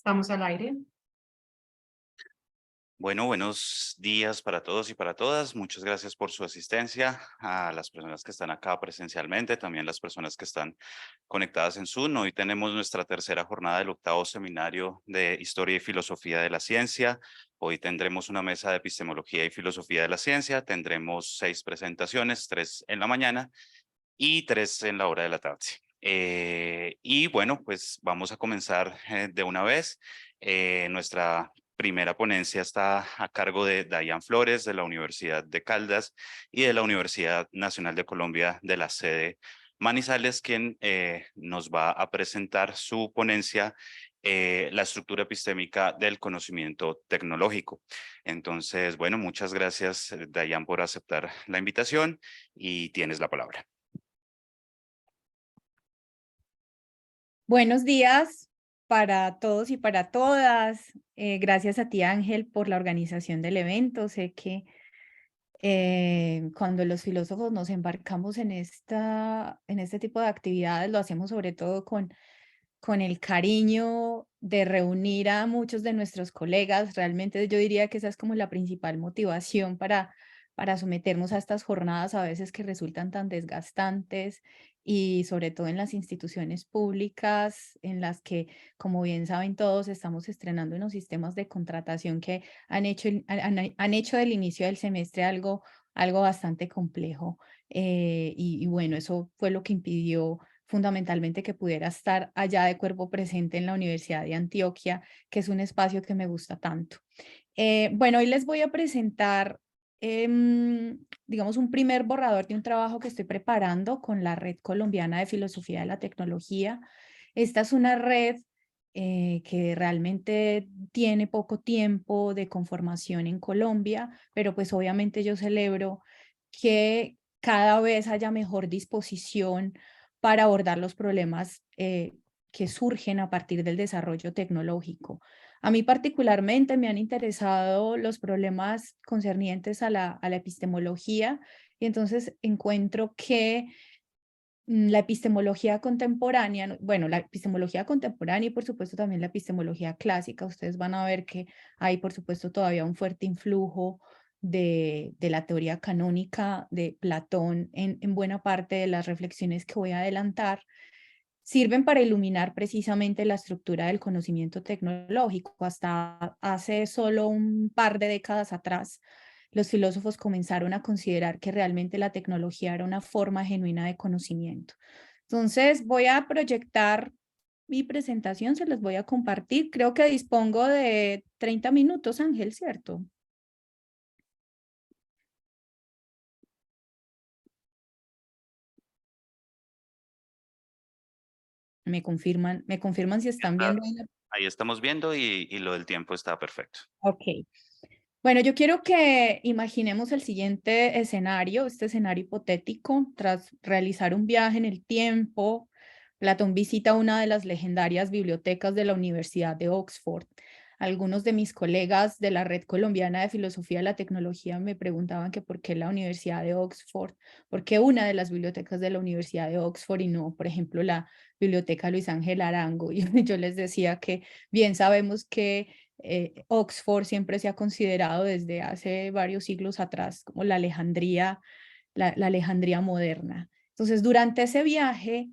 Estamos al aire. Bueno, buenos días para todos y para todas. Muchas gracias por su asistencia, a las personas que están acá presencialmente, también las personas que están conectadas en Zoom. Hoy tenemos nuestra tercera jornada del octavo seminario de Historia y Filosofía de la Ciencia. Hoy tendremos una mesa de epistemología y filosofía de la ciencia. Tendremos 6 presentaciones, 3 en la mañana y 3 en la hora de la tarde. Y bueno, pues vamos a comenzar de una vez. Nuestra primera ponencia está a cargo de Dayan Flores de la Universidad de Caldas y de la Universidad Nacional de Colombia de la sede Manizales, quien nos va a presentar su ponencia, la estructura epistémica del conocimiento tecnológico. Entonces, bueno, muchas gracias, Dayan, por aceptar la invitación y tienes la palabra. Buenos días para todos y para todas. Gracias a ti, Ángel, por la organización del evento. Sé que cuando los filósofos nos embarcamos en este tipo de actividades, lo hacemos sobre todo con el cariño de reunir a muchos de nuestros colegas. Realmente yo diría que esa es como la principal motivación para someternos a estas jornadas a veces que resultan tan desgastantes y sobre todo en las instituciones públicas en las que, como bien saben todos, estamos estrenando unos sistemas de contratación que han hecho del inicio del semestre algo bastante complejo. Y bueno, eso fue lo que impidió fundamentalmente que pudiera estar allá de cuerpo presente en la Universidad de Antioquia, que es un espacio que me gusta tanto. Bueno, hoy les voy a presentar, digamos, un primer borrador de un trabajo que estoy preparando con la Red Colombiana de Filosofía de la Tecnología. Esta es una red que realmente tiene poco tiempo de conformación en Colombia, pero pues obviamente yo celebro que cada vez haya mejor disposición para abordar los problemas que surgen a partir del desarrollo tecnológico. A mí particularmente me han interesado los problemas concernientes a la epistemología y entonces encuentro que la epistemología contemporánea, bueno, la epistemología contemporánea y por supuesto también la epistemología clásica, ustedes van a ver que hay por supuesto todavía un fuerte influjo de la teoría canónica de Platón en buena parte de las reflexiones que voy a adelantar, sirven para iluminar precisamente la estructura del conocimiento tecnológico. Hasta hace solo un par de décadas atrás, los filósofos comenzaron a considerar que realmente la tecnología era una forma genuina de conocimiento. Entonces, voy a proyectar mi presentación, se los voy a compartir. Creo que dispongo de 30 minutos, Ángel, ¿cierto? Me confirman si están Está- viendo ahí la. Ahí estamos viendo y lo del tiempo está perfecto. Ok. Bueno, yo quiero que imaginemos el siguiente escenario, este escenario hipotético. Tras realizar un viaje en el tiempo, Platón visita una de las legendarias bibliotecas de la Universidad de Oxford. Algunos de mis colegas de la Red Colombiana de Filosofía de la Tecnología me preguntaban que por qué la Universidad de Oxford, por qué una de las bibliotecas de la Universidad de Oxford y no, por ejemplo, la Biblioteca Luis Ángel Arango. Y yo les decía que bien sabemos que Oxford siempre se ha considerado desde hace varios siglos atrás como la Alejandría moderna. Entonces, durante ese viaje,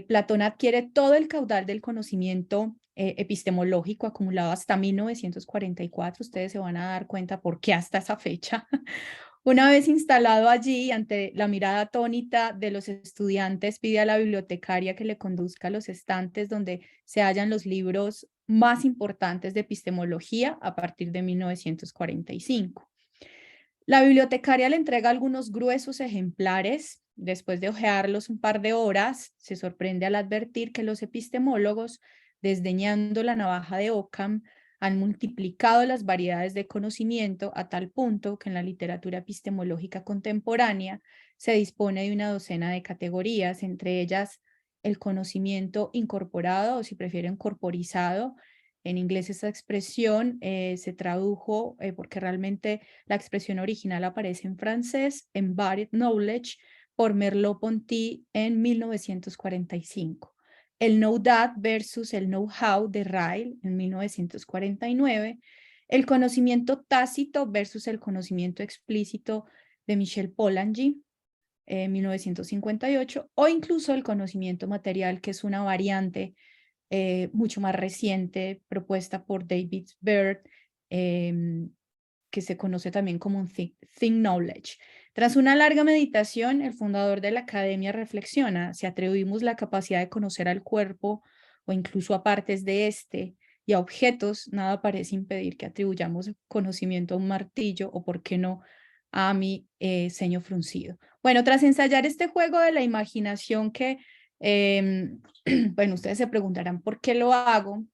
Platón adquiere todo el caudal del conocimiento epistemológico acumulado hasta 1944. Ustedes se van a dar cuenta por qué hasta esa fecha. Una vez instalado allí, ante la mirada atónita de los estudiantes, pide a la bibliotecaria que le conduzca a los estantes donde se hallan los libros más importantes de epistemología a partir de 1945. La bibliotecaria le entrega algunos gruesos ejemplares. Después de hojearlos un par de horas, se sorprende al advertir que los epistemólogos, desdeñando la navaja de Occam, han multiplicado las variedades de conocimiento a tal punto que en la literatura epistemológica contemporánea se dispone de una docena de categorías, entre ellas el conocimiento incorporado, o si prefieren corporizado. En inglés esa expresión se tradujo porque realmente la expresión original aparece en francés, Embodied Knowledge, por Merleau-Ponty en 1945. el know that versus el know how de Ryle en 1949, el conocimiento tácito versus el conocimiento explícito de Michel Polanyi en 1958, o incluso el conocimiento material, que es una variante mucho más reciente propuesta por David Byrd, que se conoce también como un think knowledge. Tras una larga meditación, el fundador de la academia reflexiona: si atribuimos la capacidad de conocer al cuerpo o incluso a partes de este y a objetos, nada parece impedir que atribuyamos conocimiento a un martillo o, por qué no, a mi ceño fruncido. Bueno, tras ensayar este juego de la imaginación que, bueno, ustedes se preguntarán por qué lo hago.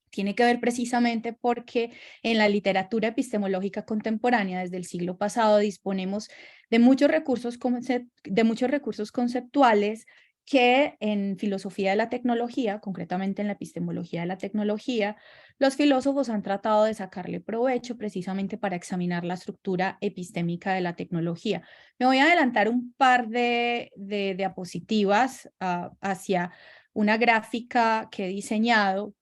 Tiene que ver precisamente porque en la literatura epistemológica contemporánea desde el siglo pasado disponemos de muchos recursos conceptuales que en filosofía de la tecnología, concretamente en la epistemología de la tecnología, los filósofos han tratado de sacarle provecho precisamente para examinar la estructura epistémica de la tecnología. Me voy a adelantar un par de diapositivas hacia una gráfica que he diseñado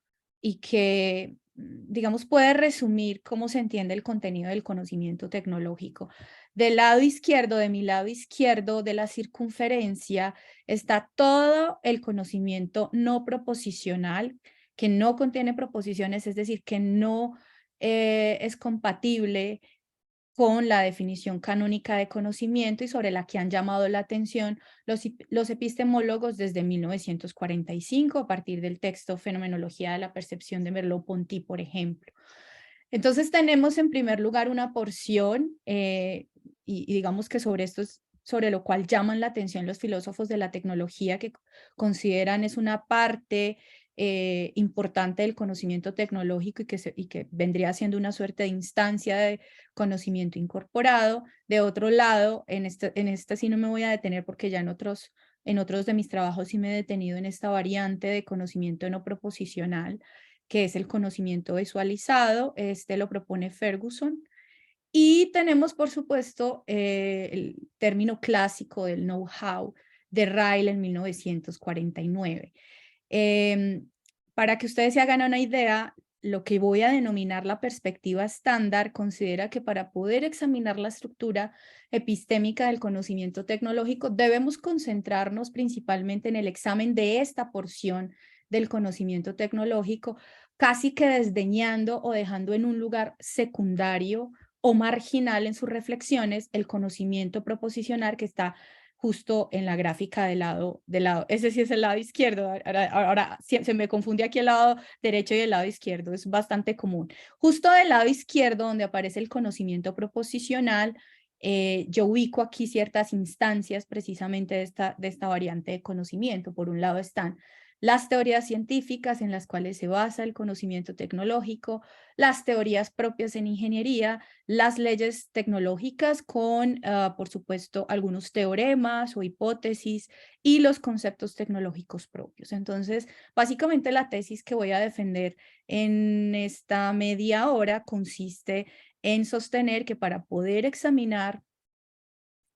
y que, digamos, puede resumir cómo se entiende el contenido del conocimiento tecnológico. Del lado izquierdo, de mi lado izquierdo de la circunferencia, está todo el conocimiento no proposicional, que no contiene proposiciones, es decir, que no es compatible con la definición canónica de conocimiento y sobre la que han llamado la atención los epistemólogos desde 1945, a partir del texto Fenomenología de la percepción de Merleau-Ponty, por ejemplo. Entonces tenemos en primer lugar una porción, y digamos que sobre esto es sobre lo cual llaman la atención los filósofos de la tecnología, que consideran es una parte importante del conocimiento tecnológico y que vendría siendo una suerte de instancia de conocimiento incorporado. De otro lado, en esta sí no me voy a detener porque ya en otros de mis trabajos sí me he detenido en esta variante de conocimiento no proposicional, que es el conocimiento visualizado. Este lo propone Ferguson. Y tenemos, por supuesto, el término clásico del know-how de Ryle en 1949. Para que ustedes se hagan una idea, lo que voy a denominar la perspectiva estándar considera que para poder examinar la estructura epistémica del conocimiento tecnológico debemos concentrarnos principalmente en el examen de esta porción del conocimiento tecnológico, casi que desdeñando o dejando en un lugar secundario o marginal en sus reflexiones el conocimiento proposicional que está justo en la gráfica ese sí es el lado izquierdo. Ahora se me confunde aquí el lado derecho y el lado izquierdo, es bastante común. Justo del lado izquierdo, donde aparece el conocimiento proposicional, yo ubico aquí ciertas instancias precisamente de esta variante de conocimiento. Por un lado están las teorías científicas en las cuales se basa el conocimiento tecnológico, las teorías propias en ingeniería, las leyes tecnológicas con, por supuesto, algunos teoremas o hipótesis y los conceptos tecnológicos propios. Entonces, básicamente la tesis que voy a defender en esta media hora consiste en sostener que para poder examinar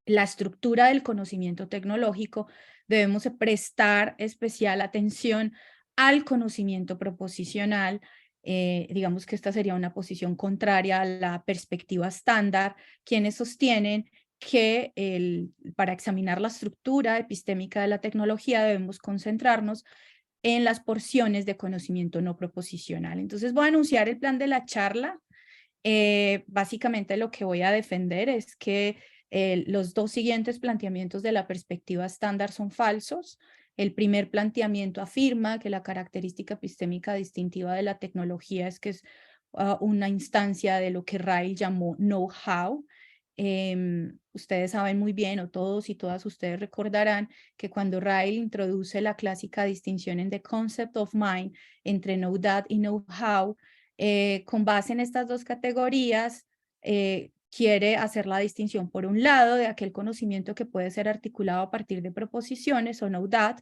la estructura del conocimiento tecnológico, debemos prestar especial atención al conocimiento proposicional. Digamos que esta sería una posición contraria a la perspectiva estándar, quienes sostienen que para examinar la estructura epistémica de la tecnología debemos concentrarnos en las porciones de conocimiento no proposicional. Entonces voy a anunciar el plan de la charla. Básicamente lo que voy a defender es que los dos siguientes planteamientos de la perspectiva estándar son falsos. El primer planteamiento afirma que la característica epistémica distintiva de la tecnología es que es una instancia de lo que Ryle llamó know-how. Ustedes saben muy bien, o todos y todas ustedes recordarán, que cuando Ryle introduce la clásica distinción en The Concept of Mind entre know that y know-how, con base en estas dos categorías, quiere hacer la distinción, por un lado, de aquel conocimiento que puede ser articulado a partir de proposiciones o know that,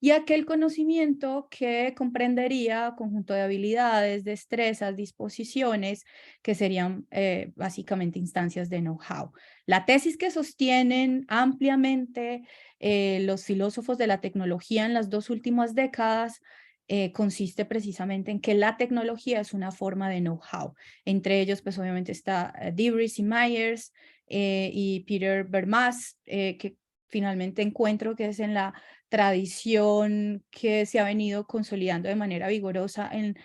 y aquel conocimiento que comprendería conjunto de habilidades, destrezas, disposiciones, que serían básicamente instancias de know-how. La tesis que sostienen ampliamente los filósofos de la tecnología en las 2 últimas décadas consiste precisamente en que la tecnología es una forma de know-how. Entre ellos, pues obviamente está Debris y Myers y Peter Bermas, que finalmente encuentro que es en la tradición que se ha venido consolidando de manera vigorosa en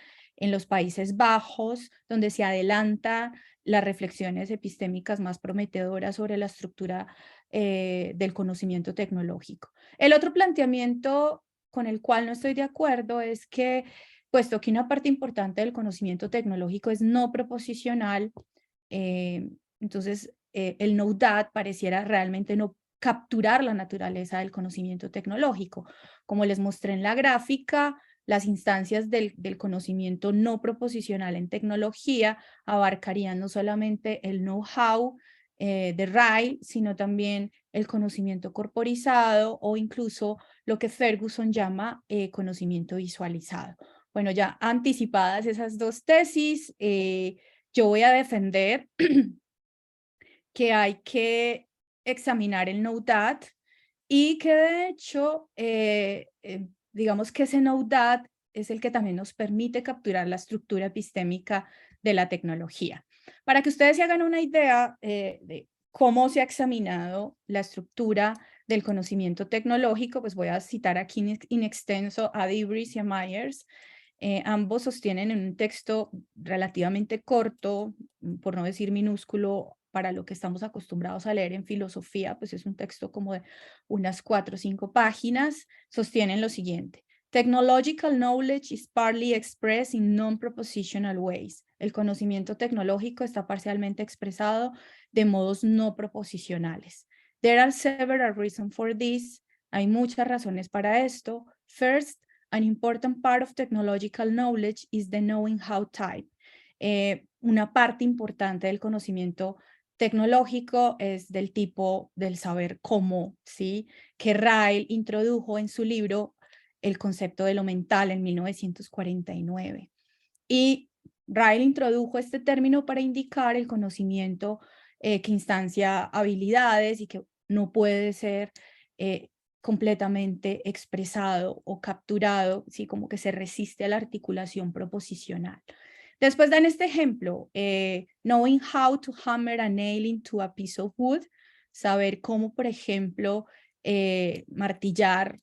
los Países Bajos, donde se adelanta las reflexiones epistémicas más prometedoras sobre la estructura del conocimiento tecnológico. El otro planteamiento con el cual no estoy de acuerdo es que, puesto que una parte importante del conocimiento tecnológico es no proposicional, entonces el know that pareciera realmente no capturar la naturaleza del conocimiento tecnológico. Como les mostré en la gráfica, las instancias del conocimiento no proposicional en tecnología abarcarían no solamente el know-how de Ryle, sino también el conocimiento corporizado o incluso lo que Ferguson llama conocimiento visualizado. Bueno, ya anticipadas esas 2 tesis, yo voy a defender que hay que examinar el know that y que de hecho, digamos que ese know that es el que también nos permite capturar la estructura epistémica de la tecnología. Para que ustedes se hagan una idea de cómo se ha examinado la estructura del conocimiento tecnológico, pues voy a citar aquí in extenso a Debris y a Myers. Ambos sostienen en un texto relativamente corto, por no decir minúsculo, para lo que estamos acostumbrados a leer en filosofía, pues es un texto como de unas 4 o 5 páginas, sostienen lo siguiente. Technological knowledge is partly expressed in non-propositional ways. El conocimiento tecnológico está parcialmente expresado de modos no proposicionales. There are several reasons for this. Hay muchas razones para esto. First, an important part of technological knowledge is the knowing how type. Una parte importante del conocimiento tecnológico es del tipo del saber cómo, ¿sí? Que Ryle introdujo en su libro El concepto de lo mental en 1949. Y Ryle introdujo este término para indicar el conocimiento que instancia habilidades y que no puede ser completamente expresado o capturado, ¿sí? Como que se resiste a la articulación proposicional. Después dan este ejemplo, knowing how to hammer a nail into a piece of wood, saber cómo, por ejemplo, martillar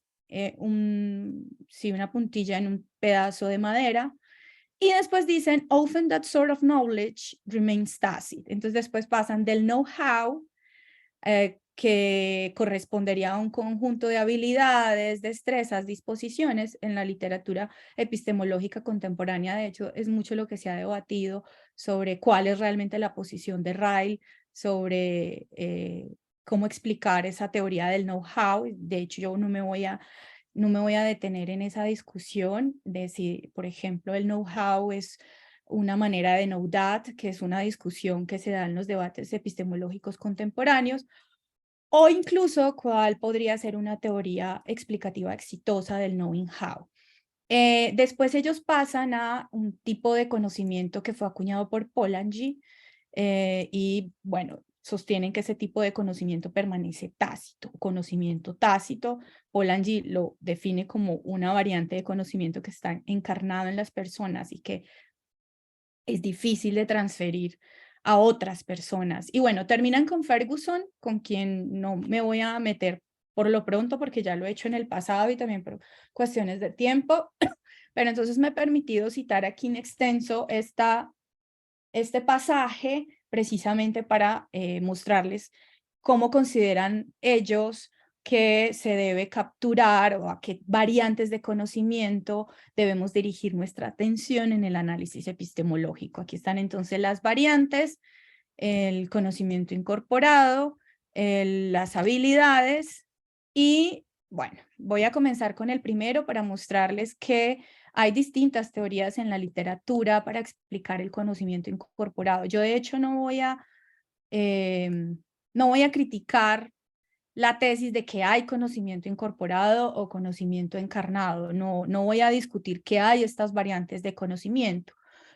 una puntilla en un pedazo de madera. Y después dicen, often that sort of knowledge remains tacit. Entonces después pasan del know-how, que correspondería a un conjunto de habilidades, destrezas, disposiciones en la literatura epistemológica contemporánea. De hecho, es mucho lo que se ha debatido sobre cuál es realmente la posición de Ryle sobre cómo explicar esa teoría del know-how. De hecho, yo no me voy a detener en esa discusión de si, por ejemplo, el know-how es una manera de know that, que es una discusión que se da en los debates epistemológicos contemporáneos, o incluso cuál podría ser una teoría explicativa exitosa del knowing how. Después ellos pasan a un tipo de conocimiento que fue acuñado por Polanyi y bueno, sostienen que ese tipo de conocimiento permanece tácito, conocimiento tácito. Polanyi lo define como una variante de conocimiento que está encarnado en las personas y que es difícil de transferir a otras personas. Y bueno, terminan con Ferguson, con quien no me voy a meter por lo pronto porque ya lo he hecho en el pasado y también por cuestiones de tiempo. Pero entonces me he permitido citar aquí en extenso este pasaje precisamente para mostrarles cómo consideran ellos que se debe capturar o a qué variantes de conocimiento debemos dirigir nuestra atención en el análisis epistemológico. Aquí están entonces las variantes, el conocimiento incorporado, las habilidades y bueno, voy a comenzar con el primero para mostrarles que hay distintas teorías en la literatura para explicar el conocimiento incorporado. Yo de hecho no voy a no voy a criticar la tesis de que hay conocimiento incorporado o conocimiento encarnado. No voy a discutir que hay estas variantes de conocimiento.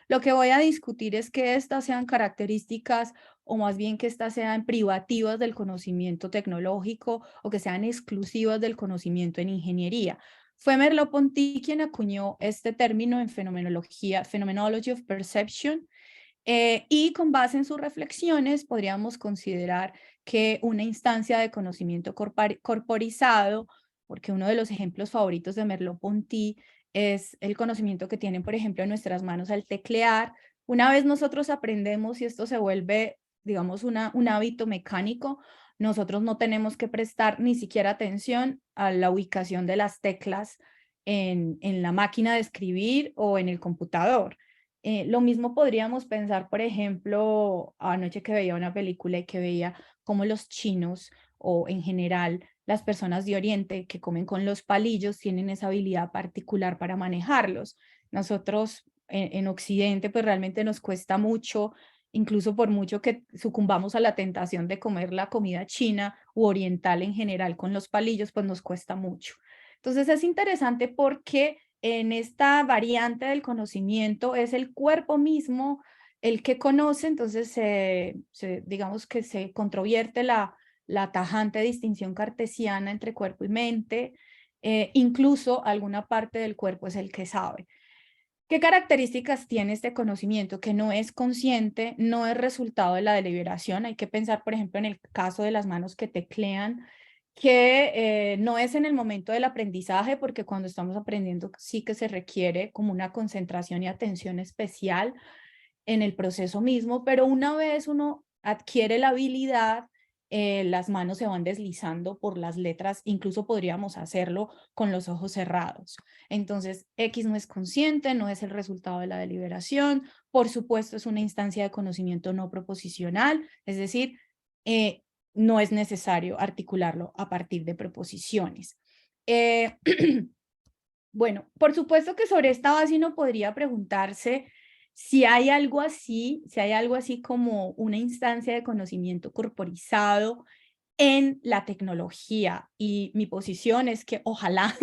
Lo que voy a discutir es que estas sean características o más bien que estas sean privativas del conocimiento tecnológico o que sean exclusivas del conocimiento en ingeniería. Fue Merleau-Ponty quien acuñó este término en fenomenología, Phenomenology of Perception, y con base en sus reflexiones podríamos considerar que una instancia de conocimiento corporizado, porque uno de los ejemplos favoritos de Merleau-Ponty es el conocimiento que tienen, por ejemplo, en nuestras manos al teclear. Una vez nosotros aprendemos y esto se vuelve, digamos, un hábito mecánico, nosotros no tenemos que prestar ni siquiera atención a la ubicación de las teclas en la máquina de escribir o en el computador. Lo mismo podríamos pensar, por ejemplo, anoche que veía una película y que veía cómo los chinos o en general las personas de Oriente que comen con los palillos tienen esa habilidad particular para manejarlos. Nosotros en Occidente pues realmente nos cuesta mucho, incluso por mucho que sucumbamos a la tentación de comer la comida china u oriental en general con los palillos, pues nos cuesta mucho. Entonces es interesante porque en esta variante del conocimiento es el cuerpo mismo el que conoce, entonces digamos que se controvierte la tajante distinción cartesiana entre cuerpo y mente, incluso alguna parte del cuerpo es el que sabe. ¿Qué características tiene este conocimiento? Que no es consciente, no es resultado de la deliberación. Hay que pensar, por ejemplo, en el caso de las manos que teclean, que no es en el momento del aprendizaje, porque cuando estamos aprendiendo sí que se requiere como una concentración y atención especial en el proceso mismo, pero una vez uno adquiere la habilidad, las manos se van deslizando por las letras, incluso podríamos hacerlo con los ojos cerrados. Entonces, X no es consciente, no es el resultado de la deliberación, por supuesto es una instancia de conocimiento no proposicional, es decir, eh, no es necesario articularlo a partir de proposiciones. Eh, bueno, por supuesto que sobre esta base uno podría preguntarse si hay algo así, si hay algo así como una instancia de conocimiento corporizado en la tecnología. Y mi posición es que ojalá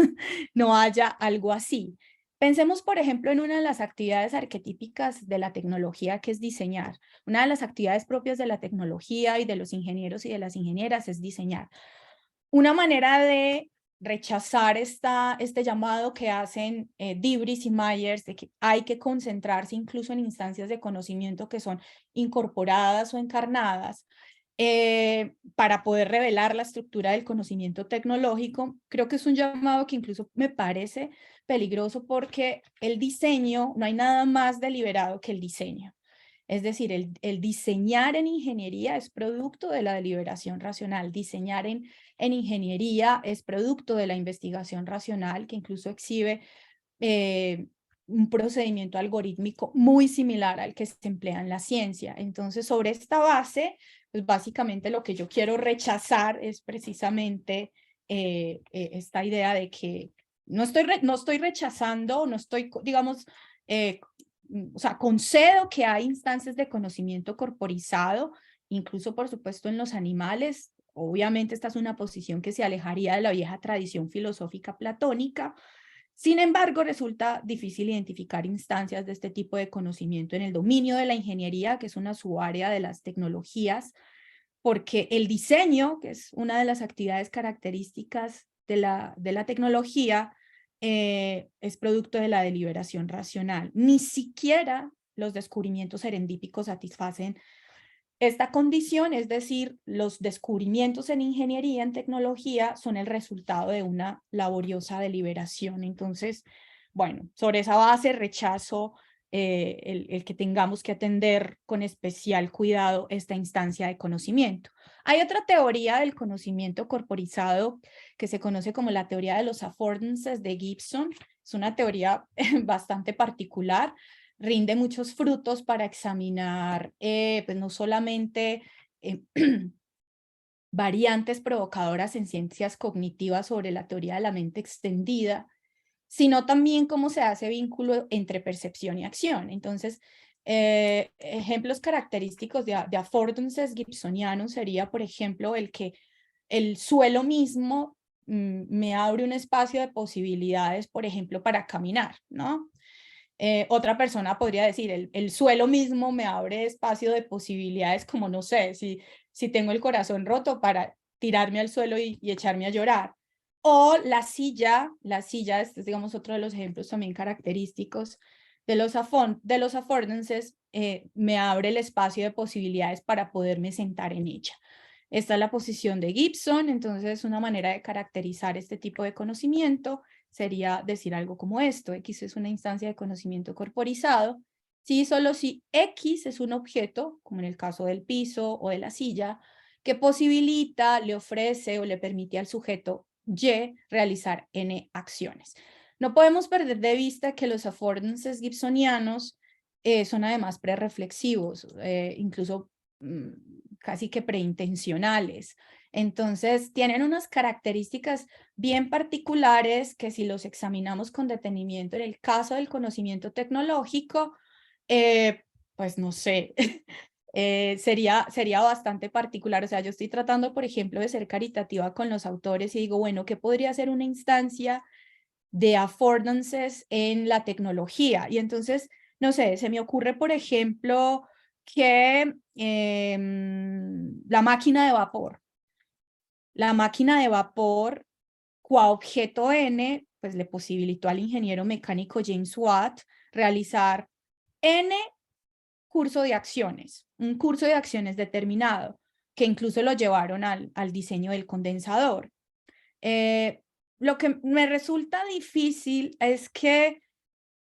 no haya algo así. Pensemos, por ejemplo, en una de las actividades arquetípicas de la tecnología, que es diseñar. Una de las actividades propias de la tecnología y de los ingenieros y de las ingenieras es diseñar. Una manera de rechazar este llamado que hacen Dibris y Myers de que hay que concentrarse incluso en instancias de conocimiento que son incorporadas o encarnadas para poder revelar la estructura del conocimiento tecnológico, creo que es un llamado que incluso me parece peligroso porque el diseño, no hay nada más deliberado que el diseño. Es decir, el diseñar en ingeniería es producto de la deliberación racional. Diseñar en ingeniería es producto de la investigación racional, que incluso exhibe un procedimiento algorítmico muy similar al que se emplea en la ciencia. Entonces, sobre esta base, pues básicamente lo que yo quiero rechazar es precisamente esta idea de que no estoy rechazando, no estoy, digamos, o sea, concedo que hay instancias de conocimiento corporizado, incluso por supuesto en los animales. Obviamente esta es una posición que se alejaría de la vieja tradición filosófica platónica. Sin embargo, resulta difícil identificar instancias de este tipo de conocimiento en el dominio de la ingeniería, que es una subárea de las tecnologías, porque el diseño, que es una de las actividades características de la tecnología, es producto de la deliberación racional. Ni siquiera los descubrimientos serendípicos satisfacen esta condición, es decir, los descubrimientos en ingeniería, en tecnología, son el resultado de una laboriosa deliberación. Entonces, bueno, sobre esa base rechazo el que tengamos que atender con especial cuidado esta instancia de conocimiento. Hay otra teoría del conocimiento corporizado que se conoce como la teoría de los affordances de Gibson. Es una teoría bastante particular, rinde muchos frutos para examinar, pues no solamente variantes provocadoras en ciencias cognitivas sobre la teoría de la mente extendida, sino también cómo se hace vínculo entre percepción y acción. Entonces, Ejemplos característicos de affordances gibsonianos sería, por ejemplo, el que el suelo mismo me abre un espacio de posibilidades, por ejemplo, para caminar, ¿no? Otra persona podría decir, el suelo mismo me abre espacio de posibilidades como, no sé, si tengo el corazón roto para tirarme al suelo y echarme a llorar. O la silla, este es digamos otro de los ejemplos también característicos de los affordances, me abre el espacio de posibilidades para poderme sentar en ella. Esta es la posición de Gibson, entonces una manera de caracterizar este tipo de conocimiento sería decir algo como esto: X es una instancia de conocimiento corporizado, si solo si X es un objeto, como en el caso del piso o de la silla, que posibilita, le ofrece o le permite al sujeto Y realizar N acciones. No podemos perder de vista que los affordances gibsonianos son además prereflexivos, incluso casi que preintencionales. Entonces, tienen unas características bien particulares que si los examinamos con detenimiento en el caso del conocimiento tecnológico, pues no sé, sería bastante particular. O sea, yo estoy tratando, por ejemplo, de ser caritativa con los autores y digo, bueno, ¿qué podría ser una instancia de affordances en la tecnología? Y entonces, no sé, se me ocurre, por ejemplo, que la máquina de vapor. La máquina de vapor, qua objeto N, pues le posibilitó al ingeniero mecánico James Watt realizar N curso de acciones, un curso de acciones determinado, que incluso lo llevaron al diseño del condensador. Lo que me resulta difícil es que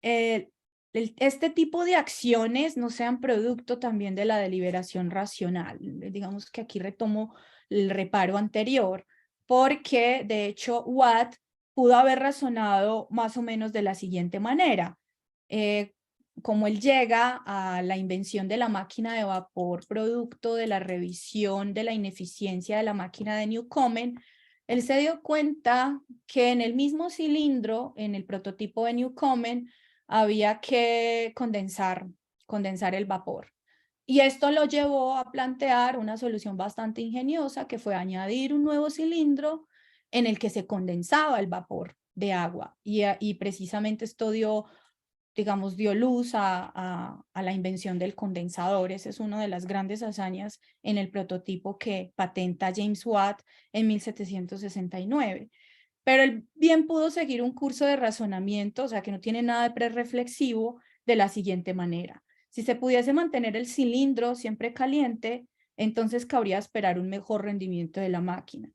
eh, este tipo de acciones no sean producto también de la deliberación racional. Digamos que aquí retomo el reparo anterior, porque de hecho Watt pudo haber razonado más o menos de la siguiente manera. Eh, como él llega a la invención de la máquina de vapor producto de la revisión de la ineficiencia de la máquina de Newcomen, él se dio cuenta que en el mismo cilindro, en el prototipo de Newcomen, había que condensar el vapor. Y esto lo llevó a plantear una solución bastante ingeniosa, que fue añadir un nuevo cilindro en el que se condensaba el vapor de agua. Y precisamente esto dio, digamos, dio luz a la invención del condensador. Esa es una de las grandes hazañas en el prototipo que patenta James Watt en 1769. Pero él bien pudo seguir un curso de razonamiento, o sea, que no tiene nada de prereflexivo, de la siguiente manera. Si se pudiese mantener el cilindro siempre caliente, entonces cabría esperar un mejor rendimiento de la máquina.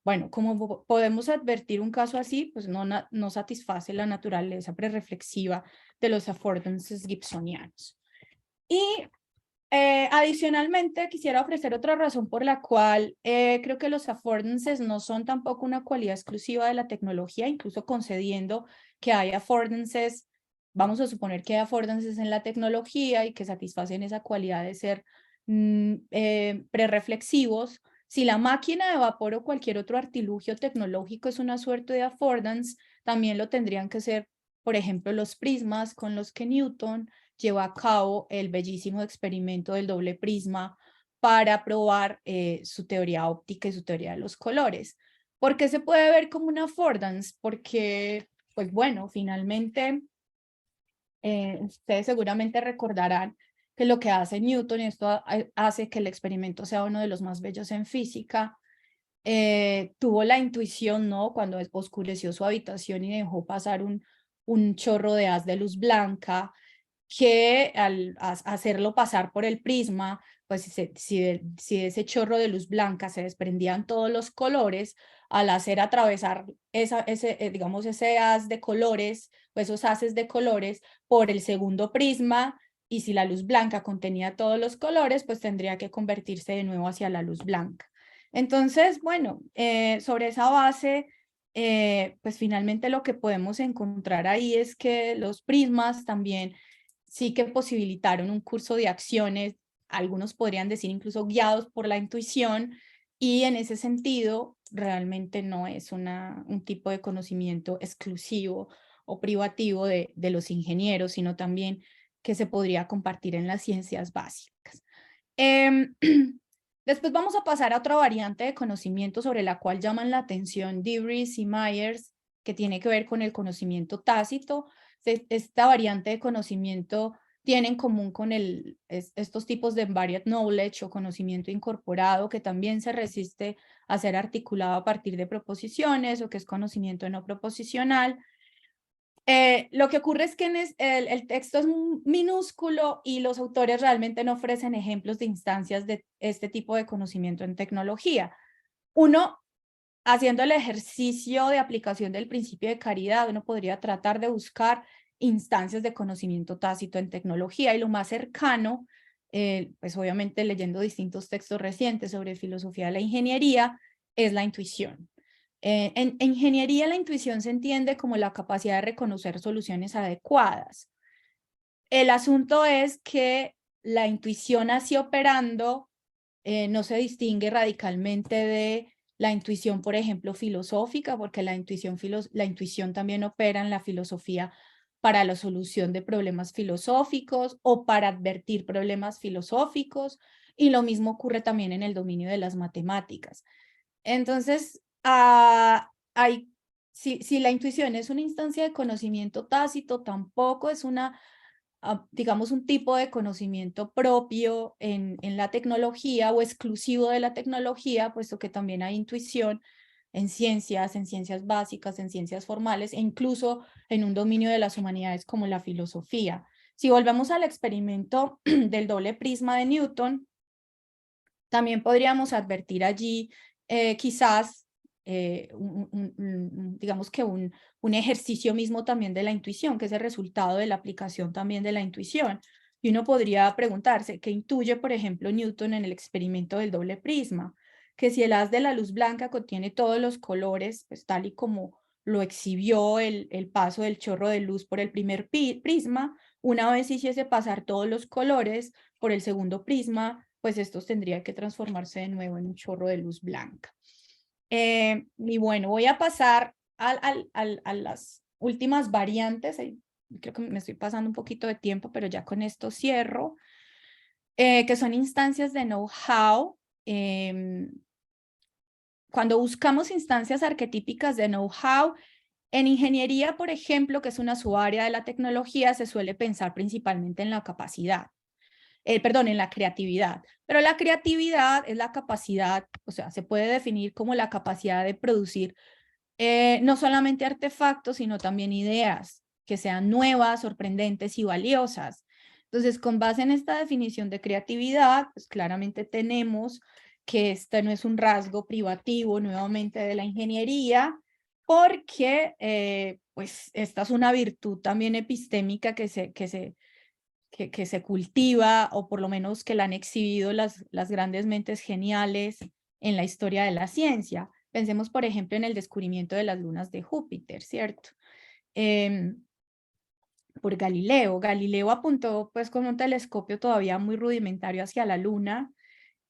Bueno, como podemos advertir, un caso así pues no satisface la naturaleza prereflexiva de los affordances gibsonianos. Y adicionalmente, quisiera ofrecer otra razón por la cual creo que los affordances no son tampoco una cualidad exclusiva de la tecnología, incluso concediendo que hay affordances, vamos a suponer que hay affordances en la tecnología y que satisfacen esa cualidad de ser prereflexivos. Si la máquina de vapor o cualquier otro artilugio tecnológico es una suerte de affordance, también lo tendrían que ser, por ejemplo, los prismas con los que Newton llevó a cabo el bellísimo experimento del doble prisma para probar su teoría óptica y su teoría de los colores. ¿Por qué se puede ver como una affordance? Porque, pues bueno, finalmente, ustedes seguramente recordarán que lo que hace Newton, y esto hace que el experimento sea uno de los más bellos en física, tuvo la intuición, ¿no? Cuando oscureció su habitación y dejó pasar un chorro de haz de luz blanca, que al hacerlo pasar por el prisma, pues si de ese chorro de luz blanca se desprendían todos los colores, al hacer atravesar digamos, ese haz de colores, o esos haces de colores, por el segundo prisma, y si la luz blanca contenía todos los colores, pues tendría que convertirse de nuevo hacia la luz blanca. Entonces, bueno, sobre esa base, pues finalmente lo que podemos encontrar ahí es que los prismas también sí que posibilitaron un curso de acciones, algunos podrían decir incluso guiados por la intuición, y en ese sentido realmente no es un tipo de conocimiento exclusivo o privativo de los ingenieros, sino también que se podría compartir en las ciencias básicas. Em, Después vamos a pasar a otra variante de conocimiento sobre la cual llaman la atención Debris y Myers, que tiene que ver con el conocimiento tácito. Esta variante de conocimiento tiene en común con estos tipos de embodied knowledge o conocimiento incorporado, que también se resiste a ser articulado a partir de proposiciones, o que es conocimiento no proposicional. Lo que ocurre es que el texto es minúsculo y los autores realmente no ofrecen ejemplos de instancias de este tipo de conocimiento en tecnología. Uno, haciendo el ejercicio de aplicación del principio de caridad, uno podría tratar de buscar instancias de conocimiento tácito en tecnología, y lo más cercano, pues obviamente leyendo distintos textos recientes sobre filosofía de la ingeniería, es la intuición. En ingeniería, la intuición se entiende como la capacidad de reconocer soluciones adecuadas. El asunto es que la intuición así operando no se distingue radicalmente de la intuición, por ejemplo, filosófica, porque la intuición también opera en la filosofía para la solución de problemas filosóficos o para advertir problemas filosóficos, y lo mismo ocurre también en el dominio de las matemáticas. Entonces, si la intuición es una instancia de conocimiento tácito, tampoco es digamos, un tipo de conocimiento propio en la tecnología o exclusivo de la tecnología, puesto que también hay intuición en ciencias básicas, en ciencias formales, e incluso en un dominio de las humanidades como la filosofía. Si volvemos al experimento del doble prisma de Newton, también podríamos advertir allí quizás digamos que un ejercicio mismo también de la intuición, que es el resultado de la aplicación también de la intuición. Y uno podría preguntarse, ¿qué intuye, por ejemplo, Newton en el experimento del doble prisma? Que si el haz de la luz blanca contiene todos los colores, pues tal y como lo exhibió el paso del chorro de luz por el primer prisma, una vez hiciese pasar todos los colores por el segundo prisma, pues estos tendrían que transformarse de nuevo en un chorro de luz blanca. Y bueno, voy a pasar a las últimas variantes. Creo que me estoy pasando un poquito de tiempo, pero ya con esto cierro, que son instancias de know-how. Cuando buscamos instancias arquetípicas de know-how, en ingeniería, por ejemplo, que es una subárea de la tecnología, se suele pensar principalmente en la capacidad. Perdón, en la creatividad. Pero la creatividad es la capacidad, o sea, se puede definir como la capacidad de producir no solamente artefactos, sino también ideas que sean nuevas, sorprendentes y valiosas. Entonces, con base en esta definición de creatividad, pues claramente tenemos que este no es un rasgo privativo nuevamente de la ingeniería, porque pues esta es una virtud también epistémica que se cultiva, o por lo menos que la han exhibido las grandes mentes geniales en la historia de la ciencia. Pensemos, por ejemplo, en el descubrimiento de las lunas de Júpiter, ¿cierto? Por Galileo. Galileo apuntó pues con un telescopio todavía muy rudimentario hacia la luna,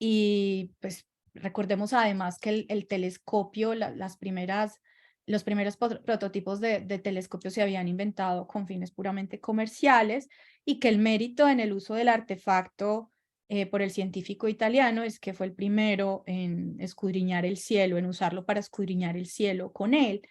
y pues recordemos además que el telescopio, los primeros prototipos de telescopios se habían inventado con fines puramente comerciales, y que el mérito en el uso del artefacto por el científico italiano es que fue el primero en escudriñar el cielo, en usarlo para escudriñar el cielo con él.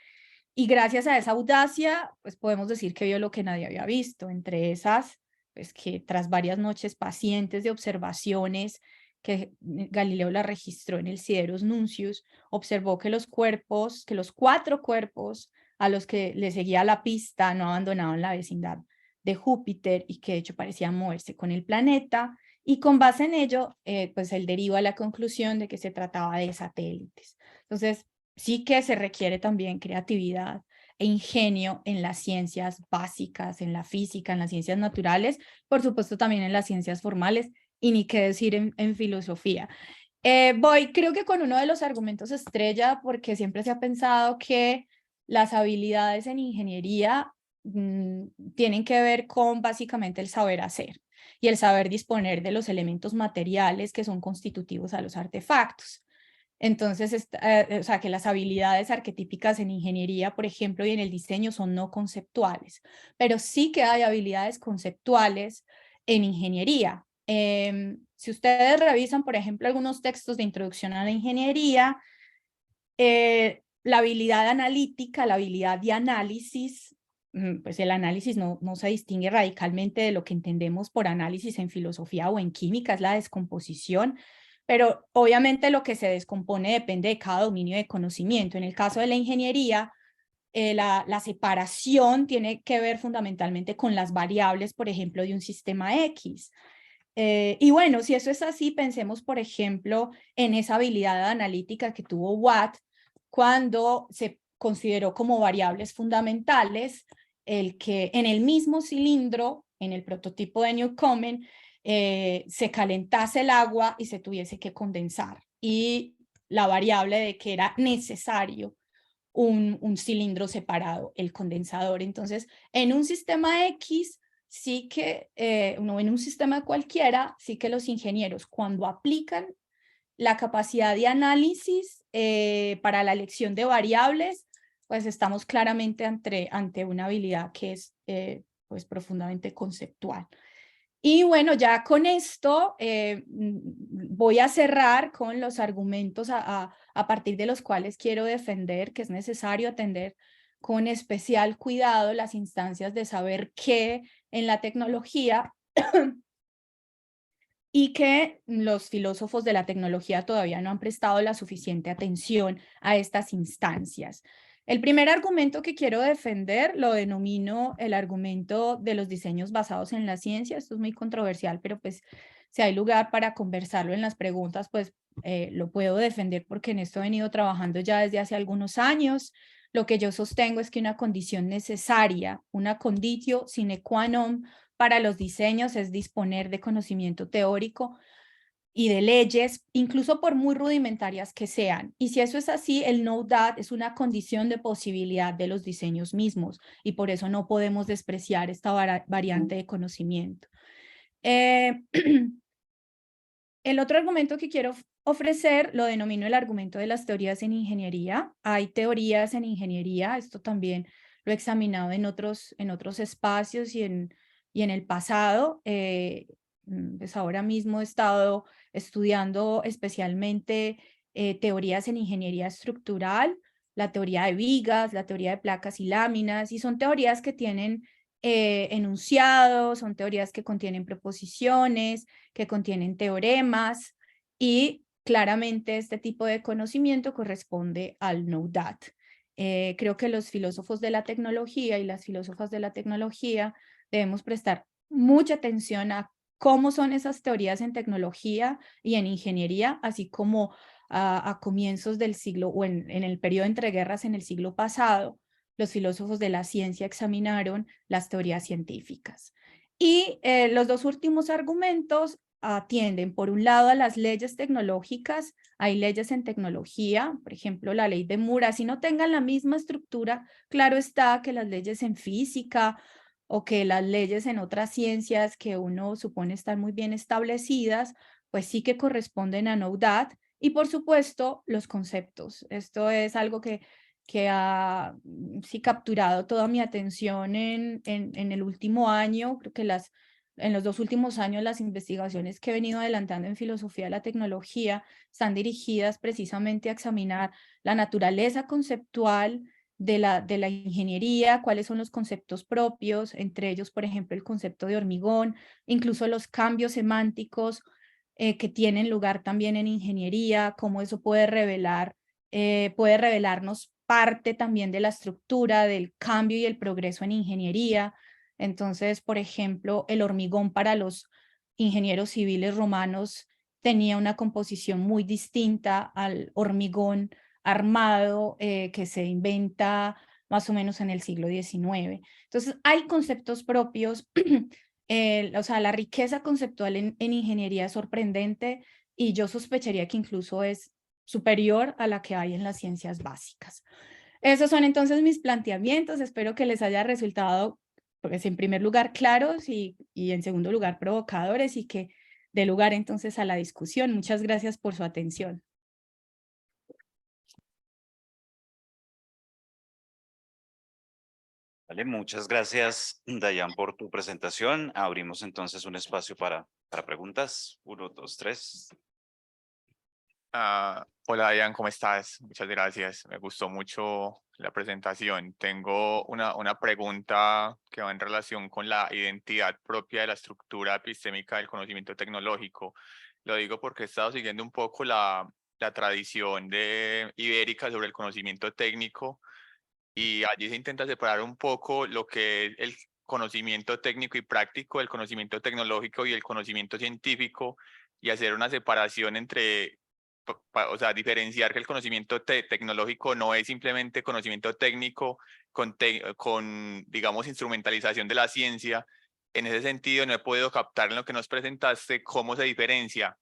Y gracias a esa audacia, pues podemos decir que vio lo que nadie había visto, entre esas, pues que tras varias noches pacientes de observaciones que Galileo la registró en el Sideros Nuncius, observó que los 4 cuerpos a los que le seguía la pista no abandonaban la vecindad de Júpiter, y que de hecho parecían moverse con el planeta, y con base en ello, pues él deriva a la conclusión de que se trataba de satélites. Entonces, sí que se requiere también creatividad e ingenio en las ciencias básicas, en la física, en las ciencias naturales, por supuesto también en las ciencias formales, y ni qué decir en filosofía. Creo que con uno de los argumentos estrella, porque siempre se ha pensado que las habilidades en ingeniería tienen que ver con básicamente el saber hacer y el saber disponer de los elementos materiales que son constitutivos a los artefactos. Entonces, o sea, que las habilidades arquetípicas en ingeniería, por ejemplo, y en el diseño son no conceptuales, pero sí que hay habilidades conceptuales en ingeniería. Si ustedes revisan, por ejemplo, algunos textos de introducción a la ingeniería, la habilidad analítica, la habilidad de análisis, pues el análisis no se distingue radicalmente de lo que entendemos por análisis en filosofía o en química, es la descomposición, pero obviamente lo que se descompone depende de cada dominio de conocimiento. En el caso de la ingeniería, la separación tiene que ver fundamentalmente con las variables, por ejemplo, de un sistema X. Y bueno, si eso es así, pensemos, por ejemplo, en esa habilidad analítica que tuvo Watt cuando se consideró como variables fundamentales el que en el mismo cilindro, en el prototipo de Newcomen, se calentase el agua y se tuviese que condensar. Y la variable de que era necesario un cilindro separado, el condensador. Entonces, en un sistema X, sí que, no en un sistema cualquiera, sí que los ingenieros cuando aplican la capacidad de análisis para la elección de variables, pues estamos claramente ante una habilidad que es pues profundamente conceptual. Y bueno, ya con esto voy a cerrar con los argumentos a partir de los cuales quiero defender que es necesario atender con especial cuidado las instancias de saber qué en la tecnología y que los filósofos de la tecnología todavía no han prestado la suficiente atención a estas instancias. El primer argumento que quiero defender lo denomino el argumento de los diseños basados en la ciencia. Esto es muy controversial, pero pues si hay lugar para conversarlo en las preguntas, pues lo puedo defender porque en esto he venido trabajando ya desde hace algunos años. Lo que yo sostengo es que una condición necesaria, una conditio sine qua non para los diseños es disponer de conocimiento teórico y de leyes, incluso por muy rudimentarias que sean. Y si eso es así, el no that es una condición de posibilidad de los diseños mismos y por eso no podemos despreciar esta variante de conocimiento. El otro argumento que quiero ofrecer lo denomino el argumento de las teorías en ingeniería. Hay teorías en ingeniería, esto también lo he examinado en otros espacios y en el pasado. Pues ahora mismo he estado estudiando especialmente teorías en ingeniería estructural, la teoría de vigas, la teoría de placas y láminas, y son teorías que tienen enunciados, son teorías que contienen proposiciones, que contienen teoremas, y claramente este tipo de conocimiento corresponde al know that. Creo que los filósofos de la tecnología y las filósofas de la tecnología debemos prestar mucha atención a cómo son esas teorías en tecnología y en ingeniería, así como a comienzos del siglo o en el periodo entre guerras en el siglo pasado, los filósofos de la ciencia examinaron las teorías científicas. Y los dos últimos argumentos atienden, por un lado, a las leyes tecnológicas. Hay leyes en tecnología, por ejemplo, la ley de Moore, así no tengan la misma estructura, claro está que las leyes en física o que las leyes en otras ciencias que uno supone estar muy bien establecidas, pues sí que corresponden a know that. Y por supuesto, los conceptos. Esto es algo que ha sí capturado toda mi atención en el último año. Creo que en los 2 últimos años las investigaciones que he venido adelantando en filosofía de la tecnología están dirigidas precisamente a examinar la naturaleza conceptual de la ingeniería, cuáles son los conceptos propios, entre ellos, por ejemplo, el concepto de hormigón, incluso los cambios semánticos que tienen lugar también en ingeniería, cómo eso puede revelarnos parte también de la estructura, del cambio y el progreso en ingeniería. Entonces, por ejemplo, el hormigón para los ingenieros civiles romanos tenía una composición muy distinta al hormigón armado que se inventa más o menos en el siglo XIX. Entonces, hay conceptos propios, o sea, la riqueza conceptual en ingeniería es sorprendente y yo sospecharía que incluso es superior a la que hay en las ciencias básicas. Esos son entonces mis planteamientos. Espero que les haya resultado, pues, en primer lugar, claros y en segundo lugar, provocadores y que dé lugar entonces a la discusión. Muchas gracias por su atención. Vale, muchas gracias, Dayan, por tu presentación. Abrimos entonces un espacio para preguntas. Uno, dos, tres. Hola, Ian, ¿cómo estás? Muchas gracias. Me gustó mucho la presentación. Tengo una pregunta que va en relación con la identidad propia de la estructura epistémica del conocimiento tecnológico. Lo digo porque he estado siguiendo un poco la tradición ibérica sobre el conocimiento técnico y allí se intenta separar un poco lo que es el conocimiento técnico y práctico, el conocimiento tecnológico y el conocimiento científico, y hacer una separación entre, o sea, diferenciar que el conocimiento tecnológico no es simplemente conocimiento técnico con, digamos, instrumentalización de la ciencia. En ese sentido, no he podido captar en lo que nos presentaste cómo se diferencia.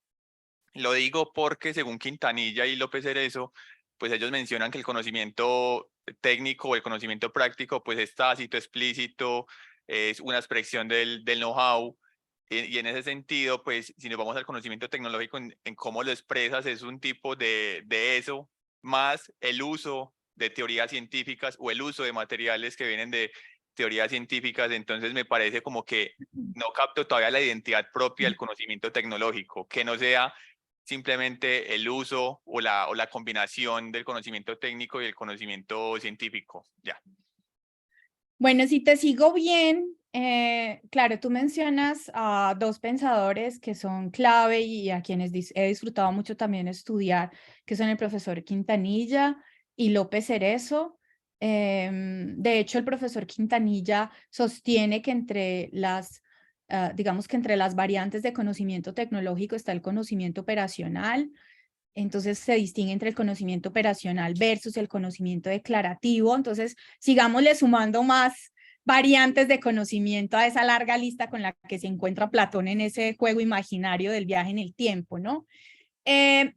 Lo digo porque según Quintanilla y López Cerezo, pues ellos mencionan que el conocimiento técnico o el conocimiento práctico pues es tácito, explícito, es una expresión del know-how, y en ese sentido, pues si nos vamos al conocimiento tecnológico en cómo lo expresas, es un tipo de eso, más el uso de teorías científicas o el uso de materiales que vienen de teorías científicas. Entonces me parece como que no capto todavía la identidad propia del conocimiento tecnológico, que no sea simplemente el uso o la combinación del conocimiento técnico y el conocimiento científico. Ya. Bueno, si te sigo bien, claro, tú mencionas a dos pensadores que son clave y a quienes he disfrutado mucho también estudiar, que son el profesor Quintanilla y López Cerezo. De hecho, el profesor Quintanilla sostiene que digamos que entre las variantes de conocimiento tecnológico está el conocimiento operacional. Entonces se distingue entre el conocimiento operacional versus el conocimiento declarativo. Entonces, sigámosle sumando más variantes de conocimiento a esa larga lista con la que se encuentra Platón en ese juego imaginario del viaje en el tiempo, ¿no? Eh,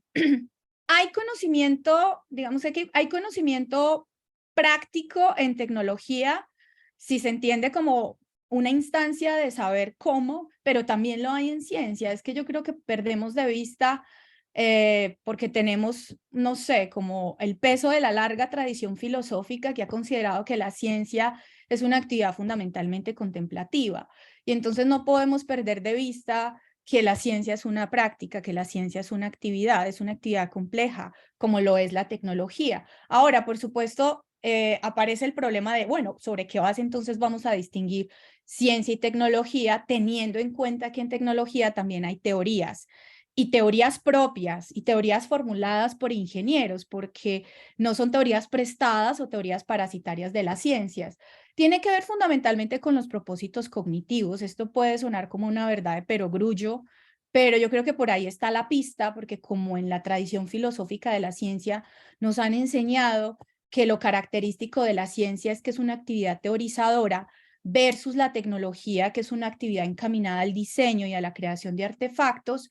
hay conocimiento, digamos que hay conocimiento práctico en tecnología, si se entiende como una instancia de saber cómo, pero también lo hay en ciencia. Es que yo creo que perdemos de vista porque tenemos, no sé, como el peso de la larga tradición filosófica que ha considerado que la ciencia es una actividad fundamentalmente contemplativa. Y entonces no podemos perder de vista que la ciencia es una práctica, que la ciencia es una actividad compleja, como lo es la tecnología. Ahora, por supuesto, aparece el problema de, bueno, ¿sobre qué base entonces vamos a distinguir ciencia y tecnología, teniendo en cuenta que en tecnología también hay teorías? Y teorías propias y teorías formuladas por ingenieros, porque no son teorías prestadas o teorías parasitarias de las ciencias. Tiene que ver fundamentalmente con los propósitos cognitivos. Esto puede sonar como una verdad de perogrullo, pero yo creo que por ahí está la pista, porque como en la tradición filosófica de la ciencia nos han enseñado que lo característico de la ciencia es que es una actividad teorizadora versus la tecnología, que es una actividad encaminada al diseño y a la creación de artefactos.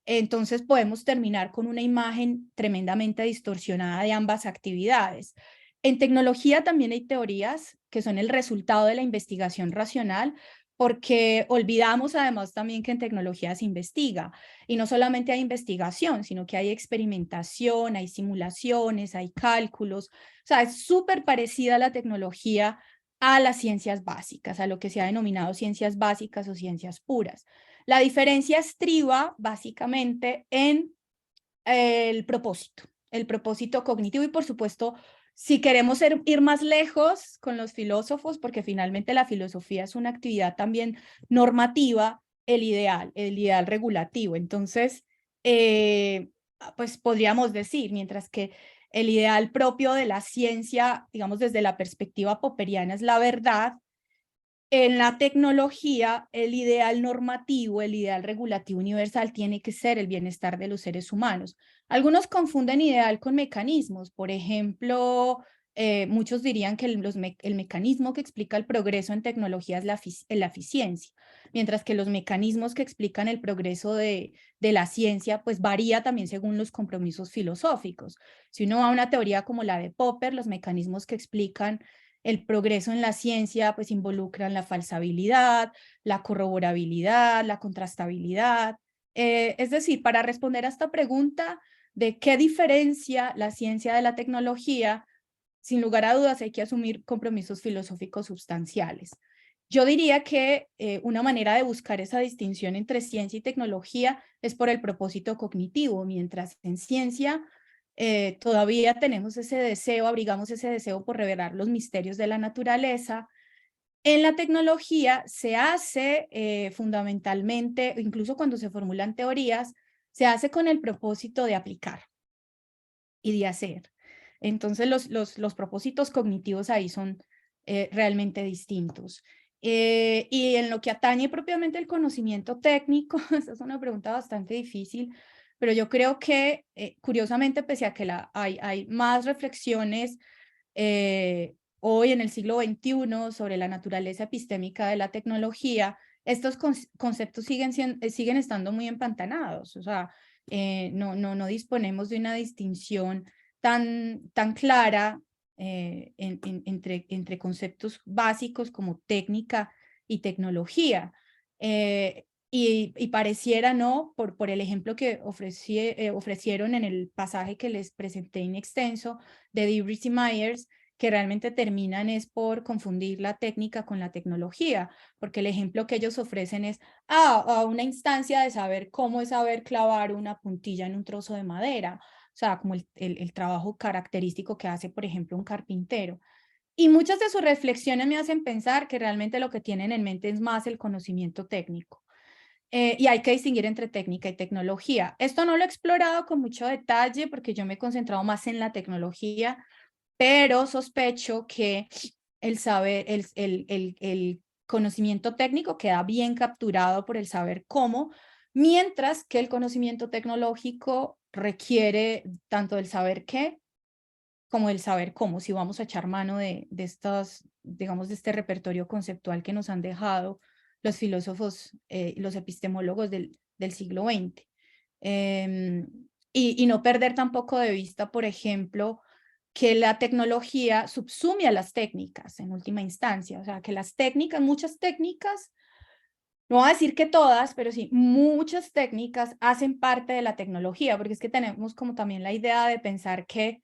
Entonces podemos terminar con una imagen tremendamente distorsionada de ambas actividades. En tecnología también hay teorías que son el resultado de la investigación racional, porque olvidamos además también que en tecnología se investiga, y no solamente hay investigación, sino que hay experimentación, hay simulaciones, hay cálculos. O sea, es súper parecida la tecnología a las ciencias básicas, a lo que se ha denominado ciencias básicas o ciencias puras. La diferencia estriba básicamente en el propósito cognitivo, y por supuesto, si queremos ir más lejos con los filósofos, porque finalmente la filosofía es una actividad también normativa, el ideal regulativo. Entonces, pues podríamos decir, mientras que el ideal propio de la ciencia, digamos desde la perspectiva popperiana, es la verdad, en la tecnología, el ideal normativo, el ideal regulativo universal tiene que ser el bienestar de los seres humanos. Algunos confunden ideal con mecanismos. Por ejemplo, muchos dirían que el mecanismo que explica el progreso en tecnología es la eficiencia, mientras que los mecanismos que explican el progreso de la ciencia, pues varía también según los compromisos filosóficos. Si uno va a una teoría como la de Popper, los mecanismos que explican el progreso en la ciencia pues involucran la falsabilidad, la corroborabilidad, la contrastabilidad. Es decir, para responder a esta pregunta de qué diferencia la ciencia de la tecnología, sin lugar a dudas hay que asumir compromisos filosóficos sustanciales. Yo diría que una manera de buscar esa distinción entre ciencia y tecnología es por el propósito cognitivo, mientras en ciencia todavía tenemos ese deseo, abrigamos ese deseo por revelar los misterios de la naturaleza. En la tecnología se hace fundamentalmente, incluso cuando se formulan teorías, se hace con el propósito de aplicar y de hacer. Entonces los propósitos cognitivos ahí son realmente distintos. Y en lo que atañe propiamente el conocimiento técnico, esa es una pregunta bastante difícil, pero yo creo que curiosamente, pese a que hay más reflexiones hoy en el siglo XXI sobre la naturaleza epistémica de la tecnología, estos conceptos siguen estando muy empantanados, o sea, no disponemos de una distinción tan clara entre conceptos básicos como técnica y tecnología. Y pareciera, ¿no? Por el ejemplo que ofrecieron en el pasaje que les presenté in extenso de Debris y Myers, que realmente terminan es por confundir la técnica con la tecnología, porque el ejemplo que ellos ofrecen es a una instancia de saber cómo es saber clavar una puntilla en un trozo de madera, o sea, como el trabajo característico que hace, por ejemplo, un carpintero. Y muchas de sus reflexiones me hacen pensar que realmente lo que tienen en mente es más el conocimiento técnico. Y hay que distinguir entre técnica y tecnología. Esto no lo he explorado con mucho detalle porque yo me he concentrado más en la tecnología, pero sospecho que el saber, el conocimiento técnico queda bien capturado por el saber cómo, mientras que el conocimiento tecnológico requiere tanto el saber qué como el saber cómo, si vamos a echar mano de estas, digamos, de este repertorio conceptual que nos han dejado los filósofos, los epistemólogos del siglo XX. Y no perder tampoco de vista, por ejemplo, que la tecnología subsume a las técnicas en última instancia, o sea, que las técnicas, muchas técnicas, no voy a decir que todas, pero sí, muchas técnicas hacen parte de la tecnología, porque es que tenemos como también la idea de pensar que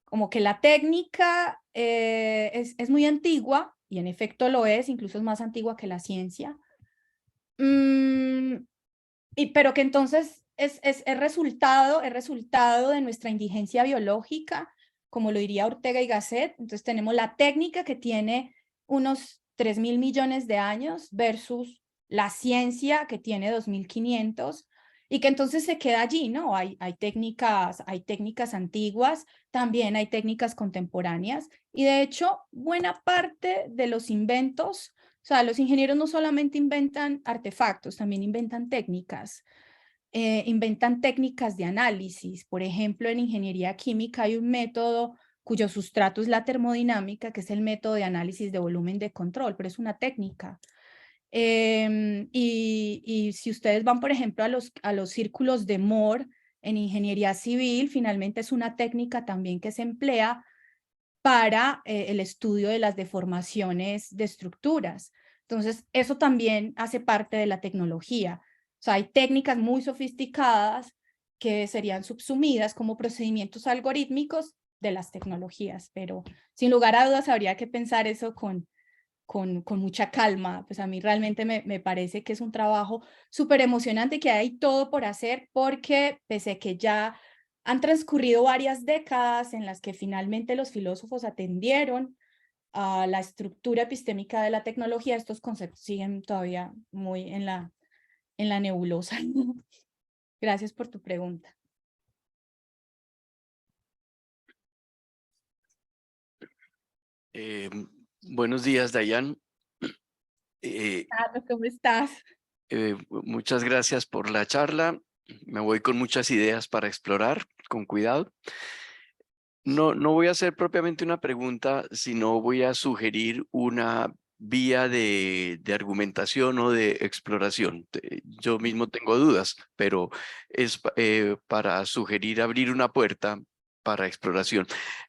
como que la técnica es muy antigua, y en efecto lo es, incluso es más antigua que la ciencia, pero que entonces es resultado de nuestra indigencia biológica, como lo diría Ortega y Gasset. Entonces tenemos la técnica que tiene unos 3.000 millones de años versus la ciencia que tiene 2.500 y que entonces se queda allí, ¿no? Hay técnicas antiguas, también hay técnicas contemporáneas y de hecho buena parte de los inventos, o sea, los ingenieros no solamente inventan artefactos, también inventan técnicas. Inventan técnicas de análisis. Por ejemplo, en ingeniería química hay un método cuyo sustrato es la termodinámica, que es el método de análisis de volumen de control, pero es una técnica. Y si ustedes van, por ejemplo, a los círculos de Moore en ingeniería civil, finalmente es una técnica también que se emplea para el estudio de las deformaciones de estructuras. Entonces, eso también hace parte de la tecnología. O sea, hay técnicas muy sofisticadas que serían subsumidas como procedimientos algorítmicos de las tecnologías, pero sin lugar a dudas habría que pensar eso con mucha calma. Pues a mí realmente me parece que es un trabajo súper emocionante, que hay todo por hacer, porque pese a que ya han transcurrido varias décadas en las que finalmente los filósofos atendieron a la estructura epistémica de la tecnología, estos conceptos siguen todavía muy en la nebulosa. Gracias por tu pregunta. Buenos días, Dayan. Carlos, ¿cómo estás? Muchas gracias por la charla. Me voy con muchas ideas para explorar, con cuidado. No voy a hacer propiamente una pregunta, sino voy a sugerir una vía de argumentación o de exploración. Yo mismo tengo dudas, pero es para sugerir abrir una puerta para exploración.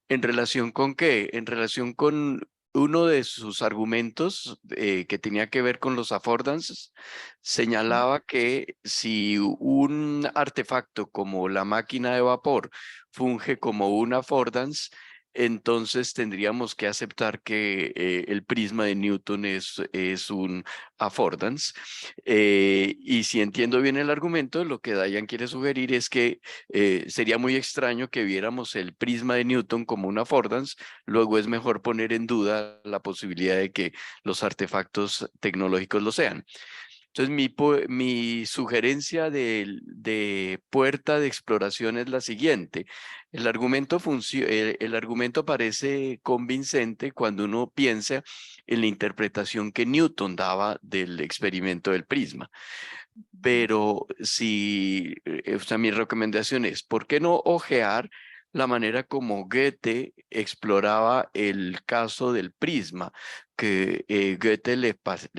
¿En relación con qué? En relación con uno de sus argumentos que tenía que ver con los affordances, señalaba que si un artefacto como la máquina de vapor funge como un affordance, entonces tendríamos que aceptar que el prisma de Newton es un affordance. Y si entiendo bien el argumento, lo que Dayan quiere sugerir es que sería muy extraño que viéramos el prisma de Newton como un affordance, luego es mejor poner en duda la posibilidad de que los artefactos tecnológicos lo sean. Entonces, mi sugerencia de puerta de exploración es la siguiente. El argumento parece convincente cuando uno piensa en la interpretación que Newton daba del experimento del prisma. Pero o sea, mi recomendación es, ¿por qué no ojear la manera como Goethe exploraba el caso del prisma? Que Goethe le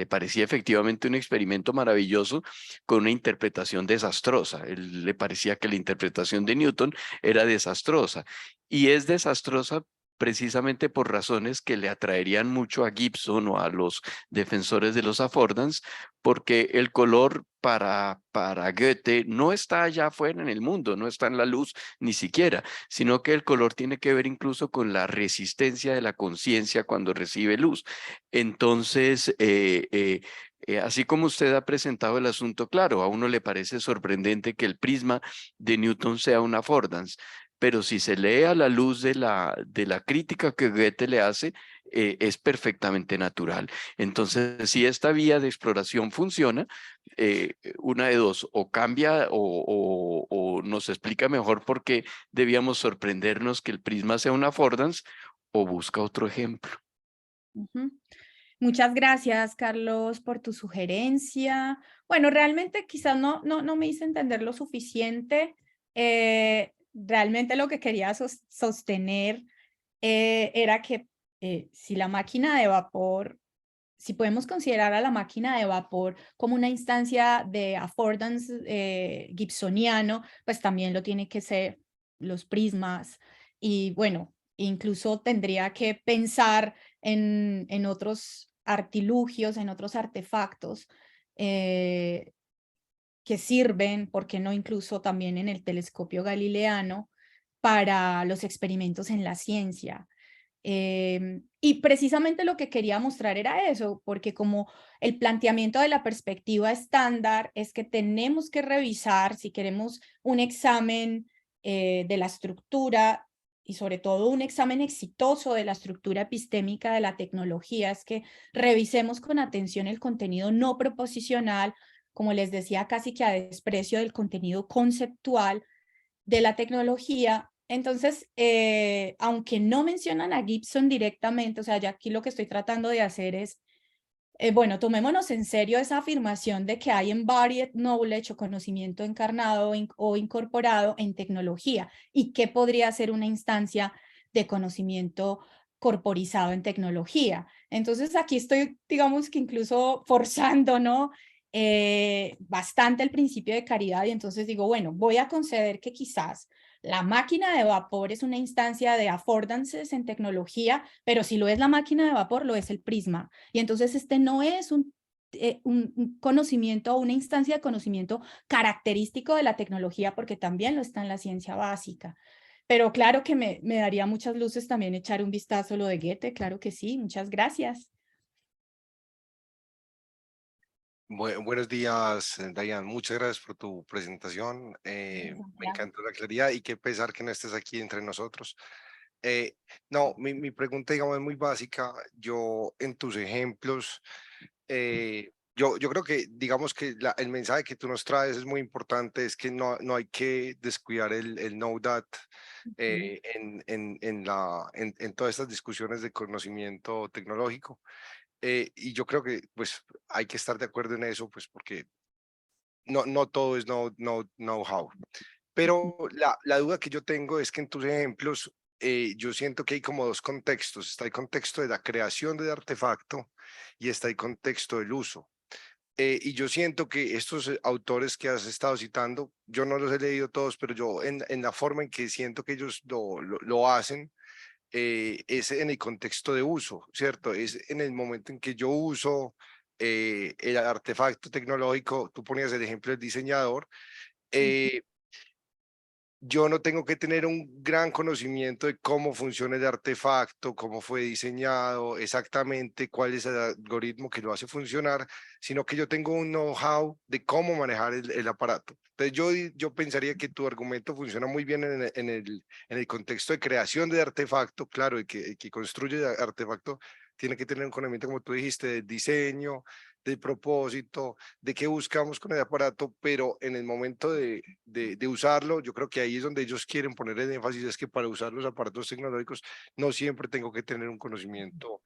parecía efectivamente un experimento maravilloso con una interpretación desastrosa. Le parecía que la interpretación de Newton era desastrosa. Y es desastrosa precisamente por razones que le atraerían mucho a Gibson o a los defensores de los affordance, porque el color para Goethe no está allá afuera en el mundo, no está en la luz ni siquiera, sino que el color tiene que ver incluso con la resistencia de la conciencia cuando recibe luz. Entonces, así como usted ha presentado el asunto, claro, a uno le parece sorprendente que el prisma de Newton sea un affordance, pero si se lee a la luz de la crítica que Goethe le hace, es perfectamente natural. Entonces, si esta vía de exploración funciona, una de dos, o cambia o nos explica mejor por qué debíamos sorprendernos que el prisma sea un affordance, o busca otro ejemplo. Ujú. Muchas gracias, Carlos, por tu sugerencia. Bueno, realmente quizás no me hice entender lo suficiente. Realmente lo que quería sostener era que si la máquina de vapor, si podemos considerar a la máquina de vapor como una instancia de affordance gibsoniano, pues también lo tiene que ser los prismas. Y bueno, incluso tendría que pensar en otros artilugios, en otros artefactos eh, que sirven, ¿por qué no incluso también en el telescopio galileano, para los experimentos en la ciencia? Y precisamente lo que quería mostrar era eso, porque como el planteamiento de la perspectiva estándar es que tenemos que revisar, si queremos un examen de la estructura y sobre todo un examen exitoso de la estructura epistémica de la tecnología, es que revisemos con atención el contenido no proposicional, como les decía, casi que a desprecio del contenido conceptual de la tecnología. Entonces, aunque no mencionan a Gibson directamente, o sea, ya aquí lo que estoy tratando de hacer es, bueno, tomémonos en serio esa afirmación de que hay embodied knowledge o conocimiento encarnado o incorporado en tecnología y qué podría ser una instancia de conocimiento corporizado en tecnología. Entonces, aquí estoy, digamos que incluso forzando, ¿no? Bastante el principio de caridad y entonces digo, bueno, voy a conceder que quizás la máquina de vapor es una instancia de affordances en tecnología, pero si lo es la máquina de vapor, lo es el prisma. Y entonces este no es un conocimiento o una instancia de conocimiento característico de la tecnología, porque también lo está en la ciencia básica. Pero claro que me daría muchas luces también echar un vistazo a lo de Goethe, claro que sí, muchas gracias. Buenos días, Dayan. Muchas gracias por tu presentación. Me encantó la claridad y qué pesar que no estés aquí entre nosotros. No, mi pregunta, digamos, es muy básica. Yo, en tus ejemplos, yo creo que, digamos que el mensaje que tú nos traes es muy importante, es que no hay que descuidar el know that en todas estas discusiones de conocimiento tecnológico. Y yo creo que pues hay que estar de acuerdo en eso, pues porque no todo es know-how. Pero la duda que yo tengo es que en tus ejemplos yo siento que hay como dos contextos. Está el contexto de la creación del artefacto y está el contexto del uso. Y yo siento que estos autores que has estado citando, yo no los he leído todos, pero yo en la forma en que siento que ellos lo hacen, es en el contexto de uso, ¿cierto? Es en el momento en que yo uso el artefacto tecnológico. Tú ponías el ejemplo del diseñador. eh, yo no tengo que tener un gran conocimiento de cómo funciona el artefacto, cómo fue diseñado, exactamente cuál es el algoritmo que lo hace funcionar, sino que yo tengo un know-how de cómo manejar el aparato. Entonces yo pensaría que tu argumento funciona muy bien en el contexto de creación de artefacto, claro, el que construye el artefacto tiene que tener un conocimiento, como tú dijiste, del diseño, del propósito, de qué buscamos con el aparato, pero en el momento de usarlo, yo creo que ahí es donde ellos quieren poner el énfasis, es que para usar los aparatos tecnológicos no siempre tengo que tener un conocimiento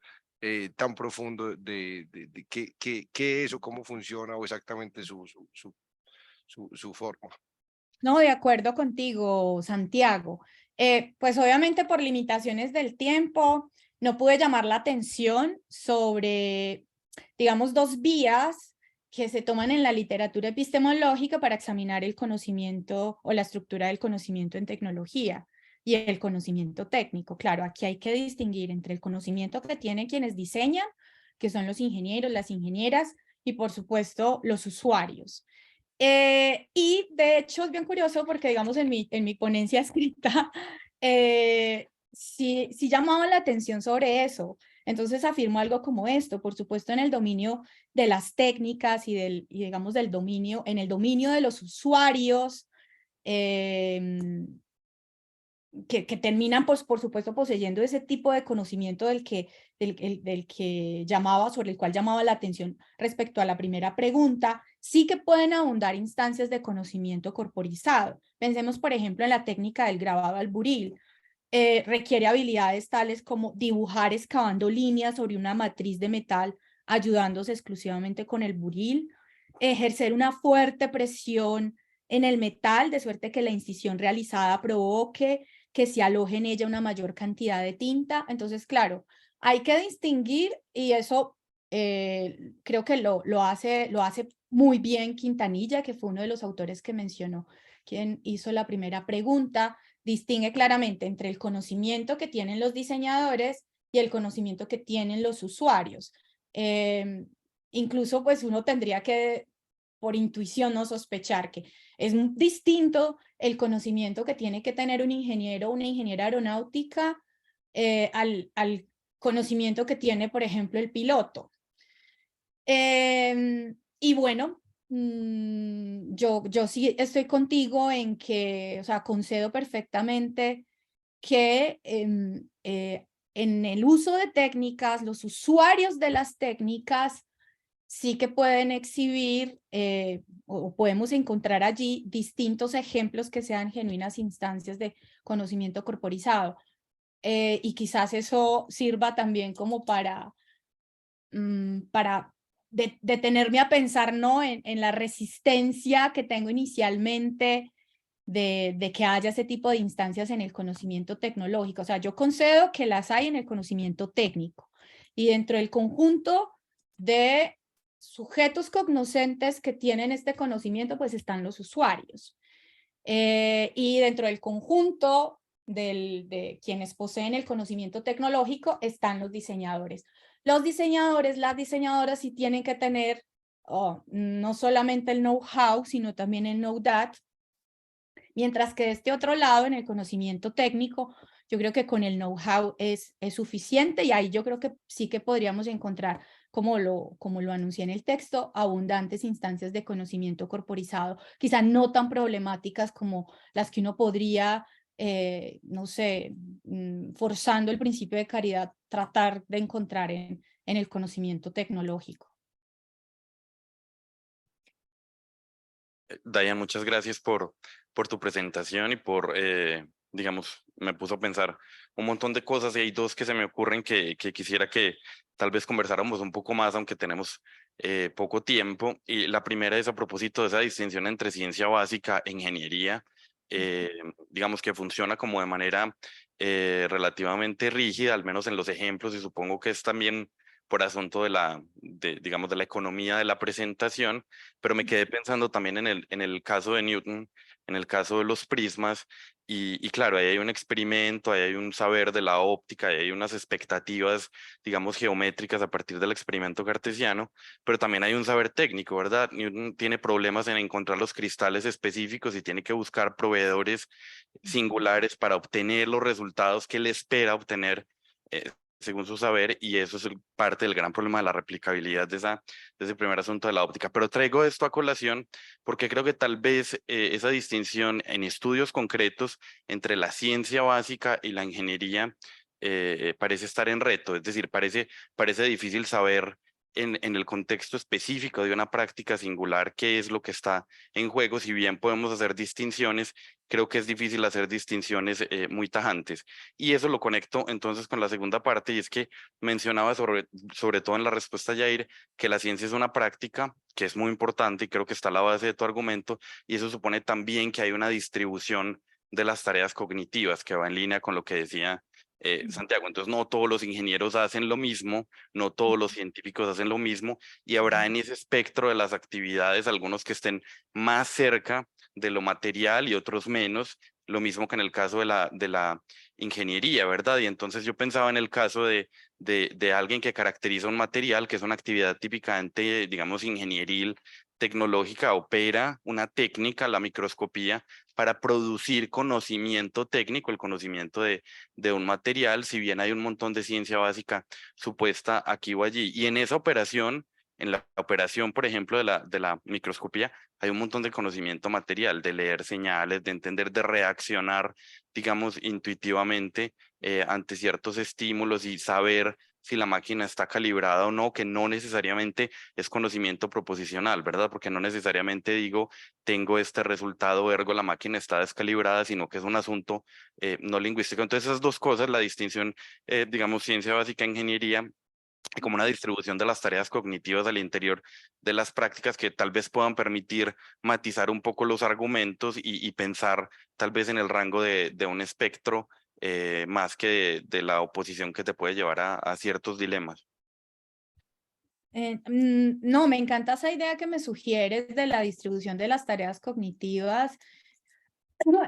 tan profundo de qué es o cómo funciona o exactamente su forma. No, de acuerdo contigo, Santiago. Pues obviamente por limitaciones del tiempo, no pude llamar la atención sobre, digamos, dos vías que se toman en la literatura epistemológica para examinar el conocimiento o la estructura del conocimiento en tecnología y el conocimiento técnico. Claro, aquí hay que distinguir entre el conocimiento que tienen quienes diseñan, que son los ingenieros, las ingenieras, y por supuesto los usuarios. Y de hecho es bien curioso porque, digamos, en mi ponencia escrita, sí llamaba la atención sobre eso. Entonces afirmo algo como esto, por supuesto en el dominio de las técnicas y digamos, en el dominio de los usuarios, que terminan, pues, por supuesto, poseyendo ese tipo de conocimiento sobre el cual llamaba la atención respecto a la primera pregunta, sí que pueden abundar instancias de conocimiento corporizado. Pensemos, por ejemplo, en la técnica del grabado al buril. Requiere habilidades tales como dibujar excavando líneas sobre una matriz de metal, ayudándose exclusivamente con el buril, ejercer una fuerte presión en el metal, de suerte que la incisión realizada provoque que se aloje en ella una mayor cantidad de tinta. Entonces, claro, hay que distinguir, y eso creo que lo hace muy bien Quintanilla, que fue uno de los autores que mencionó, quien hizo la primera pregunta. Distingue claramente entre el conocimiento que tienen los diseñadores y el conocimiento que tienen los usuarios. Incluso pues uno tendría que, por intuición, no sospechar que es distinto el conocimiento que tiene que tener un ingeniero o una ingeniera aeronáutica al conocimiento que tiene, por ejemplo, el piloto. Y bueno, yo sí estoy contigo en que, o sea, concedo perfectamente que en el uso de técnicas, los usuarios de las técnicas sí que pueden exhibir o podemos encontrar allí distintos ejemplos que sean genuinas instancias de conocimiento corporizado. Y quizás eso sirva también como para detenerme a pensar, ¿no? en la resistencia que tengo inicialmente de que haya ese tipo de instancias en el conocimiento tecnológico. O sea, yo concedo que las hay en el conocimiento técnico. Y dentro del conjunto de sujetos cognoscentes que tienen este conocimiento, pues están los usuarios. Y dentro del conjunto de quienes poseen el conocimiento tecnológico están los diseñadores. Los diseñadores, las diseñadoras sí tienen que tener no solamente el know-how, sino también el know-that. Mientras que de este otro lado, en el conocimiento técnico, yo creo que con el know-how es suficiente, y ahí yo creo que sí que podríamos encontrar, como lo anuncié en el texto, abundantes instancias de conocimiento corporizado, quizá no tan problemáticas como las que uno podría, no sé, forzando el principio de caridad, tratar de encontrar en el conocimiento tecnológico. Dayan, muchas gracias por tu presentación y digamos, me puso a pensar un montón de cosas, y hay dos que se me ocurren que quisiera que tal vez conversáramos un poco más, aunque tenemos poco tiempo. Y la primera es a propósito de esa distinción entre ciencia básica e ingeniería, digamos que funciona como de manera relativamente rígida, al menos en los ejemplos, y supongo que es también por asunto digamos, de la economía de la presentación, pero me quedé pensando también en el caso de Newton, en el caso de los prismas, y claro, ahí hay un experimento, ahí hay un saber de la óptica, ahí hay unas expectativas, digamos, geométricas a partir del experimento cartesiano, pero también hay un saber técnico, ¿verdad? Newton tiene problemas en encontrar los cristales específicos y tiene que buscar proveedores singulares para obtener los resultados que él espera obtener según su saber, y eso es parte del gran problema de la replicabilidad de ese primer asunto de la óptica. Pero traigo esto a colación porque creo que tal vez esa distinción en estudios concretos entre la ciencia básica y la ingeniería parece estar en reto, es decir, parece difícil saber en el contexto específico de una práctica singular qué es lo que está en juego. Si bien podemos hacer distinciones, creo que es difícil hacer distinciones muy tajantes. Y eso lo conecto entonces con la segunda parte, y es que mencionaba sobre todo en la respuesta a Yair, que la ciencia es una práctica que es muy importante y creo que está a la base de tu argumento, y eso supone también que hay una distribución de las tareas cognitivas que va en línea con lo que decía Santiago. Entonces, no todos los ingenieros hacen lo mismo, no todos los científicos hacen lo mismo, y habrá en ese espectro de las actividades algunos que estén más cerca de lo material y otros menos, lo mismo que en el caso de la ingeniería, ¿verdad? Y entonces yo pensaba en el caso de alguien que caracteriza un material, que es una actividad típicamente, digamos, ingenieril, tecnológica, opera una técnica, la microscopía, para producir conocimiento técnico, el conocimiento de un material, si bien hay un montón de ciencia básica supuesta aquí o allí. Y en esa operación, en la operación, por ejemplo, de la microscopía, hay un montón de conocimiento material, de leer señales, de entender, de reaccionar, digamos, intuitivamente ante ciertos estímulos y saber si la máquina está calibrada o no, que no necesariamente es conocimiento proposicional, ¿verdad? Porque no necesariamente digo, tengo este resultado, ergo la máquina está descalibrada, sino que es un asunto no lingüístico. Entonces, esas dos cosas, la distinción, digamos, ciencia básica, ingeniería, y como una distribución de las tareas cognitivas al interior de las prácticas que tal vez puedan permitir matizar un poco los argumentos y pensar tal vez en el rango de un espectro más que de la oposición que te puede llevar a ciertos dilemas. No, me encanta esa idea que me sugieres de la distribución de las tareas cognitivas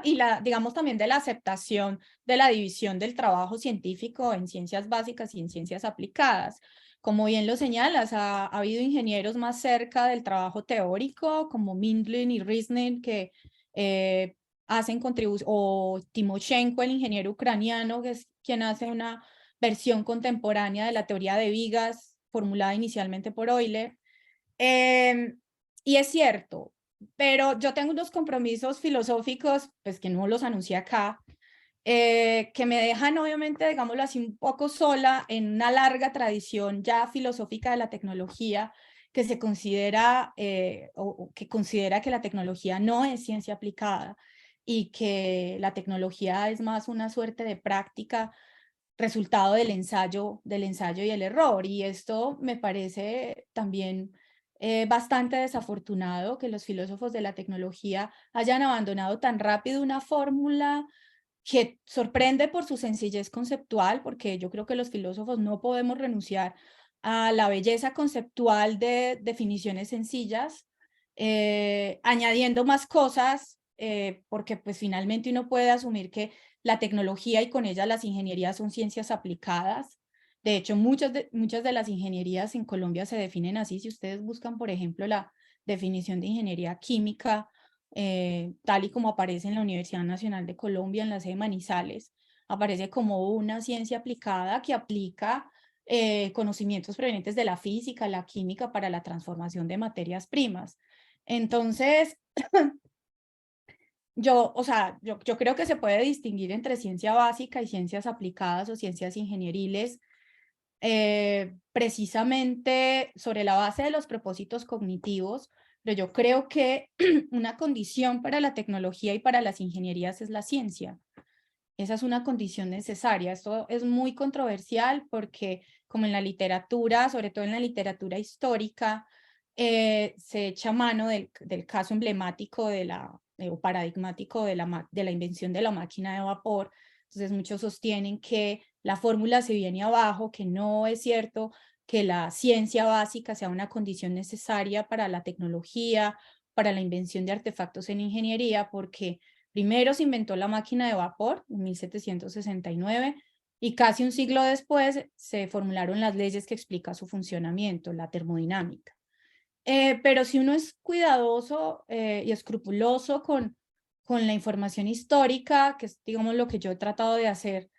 y digamos también de la aceptación de la división del trabajo científico en ciencias básicas y en ciencias aplicadas. Como bien lo señalas, ha habido ingenieros más cerca del trabajo teórico, como Mindlin y Risnin, que hacen contribución, o Timoshenko, el ingeniero ucraniano, que es quien hace una versión contemporánea de la teoría de vigas, formulada inicialmente por Euler. Y es cierto, pero yo tengo unos compromisos filosóficos, pues que no los anuncié acá, que me dejan obviamente, digámoslo así, un poco sola en una larga tradición ya filosófica de la tecnología, que se considera, o que considera que la tecnología no es ciencia aplicada y que la tecnología es más una suerte de práctica resultado del ensayo y el error. Y esto me parece también bastante desafortunado, que los filósofos de la tecnología hayan abandonado tan rápido una fórmula que sorprende por su sencillez conceptual, porque yo creo que los filósofos no podemos renunciar a la belleza conceptual de definiciones sencillas, añadiendo más cosas, porque pues finalmente uno puede asumir que la tecnología y con ella las ingenierías son ciencias aplicadas. De hecho, muchas de las ingenierías en Colombia se definen así. Si ustedes buscan, por ejemplo, la definición de ingeniería química, tal y como aparece en la Universidad Nacional de Colombia, en la sede Manizales, aparece como una ciencia aplicada que aplica conocimientos provenientes de la física, la química para la transformación de materias primas. Entonces, yo creo que se puede distinguir entre ciencia básica y ciencias aplicadas o ciencias ingenieriles, precisamente sobre la base de los propósitos cognitivos, pero yo creo que una condición para la tecnología y para las ingenierías es la ciencia. Esa es una condición necesaria. Esto es muy controversial porque, como en la literatura, sobre todo en la literatura histórica, se echa mano del caso emblemático o paradigmático de la invención de la máquina de vapor. Entonces muchos sostienen que la fórmula se viene abajo, que no es cierto, que la ciencia básica sea una condición necesaria para la tecnología, para la invención de artefactos en ingeniería, porque primero se inventó la máquina de vapor en 1769 y casi un siglo después se formularon las leyes que explican su funcionamiento, la termodinámica. Pero si uno es cuidadoso y escrupuloso con la información histórica, que es, digamos, lo que yo he tratado de hacer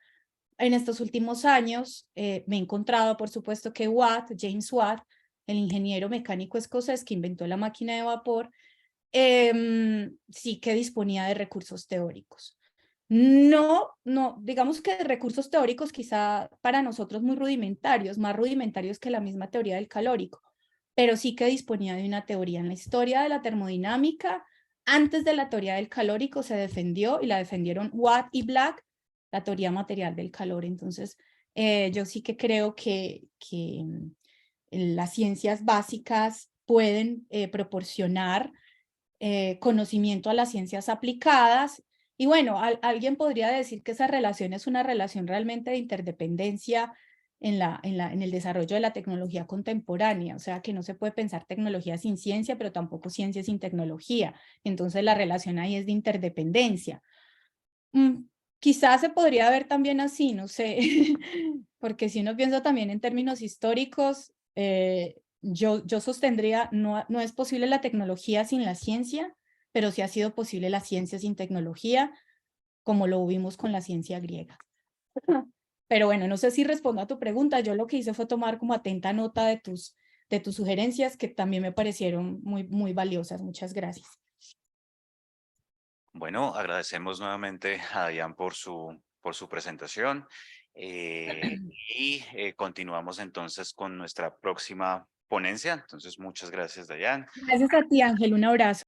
en estos últimos años, me he encontrado, por supuesto, que James Watt, el ingeniero mecánico escocés que inventó la máquina de vapor, sí que disponía de recursos teóricos. No, digamos que de recursos teóricos quizá para nosotros muy rudimentarios, más rudimentarios que la misma teoría del calórico, pero sí que disponía de una teoría. En la historia de la termodinámica, antes de la teoría del calórico se defendió y la defendieron Watt y Black, la teoría material del calor. Entonces, yo sí que creo que las ciencias básicas pueden proporcionar conocimiento a las ciencias aplicadas. Y bueno, alguien podría decir que esa relación es una relación realmente de interdependencia en el desarrollo de la tecnología contemporánea, o sea que no se puede pensar tecnología sin ciencia, pero tampoco ciencia sin tecnología. Entonces la relación ahí es de interdependencia. Quizás se podría ver también así, no sé, porque si uno piensa también en términos históricos, yo sostendría, no es posible la tecnología sin la ciencia, pero sí ha sido posible la ciencia sin tecnología, como lo vimos con la ciencia griega. Pero bueno, no sé si respondo a tu pregunta. Yo lo que hice fue tomar como atenta nota de tus sugerencias, que también me parecieron muy valiosas. Muchas gracias. Bueno, agradecemos nuevamente a Diane por su presentación y continuamos entonces con nuestra próxima ponencia. Entonces, muchas gracias, Diane. Gracias a ti, Ángel. Un abrazo.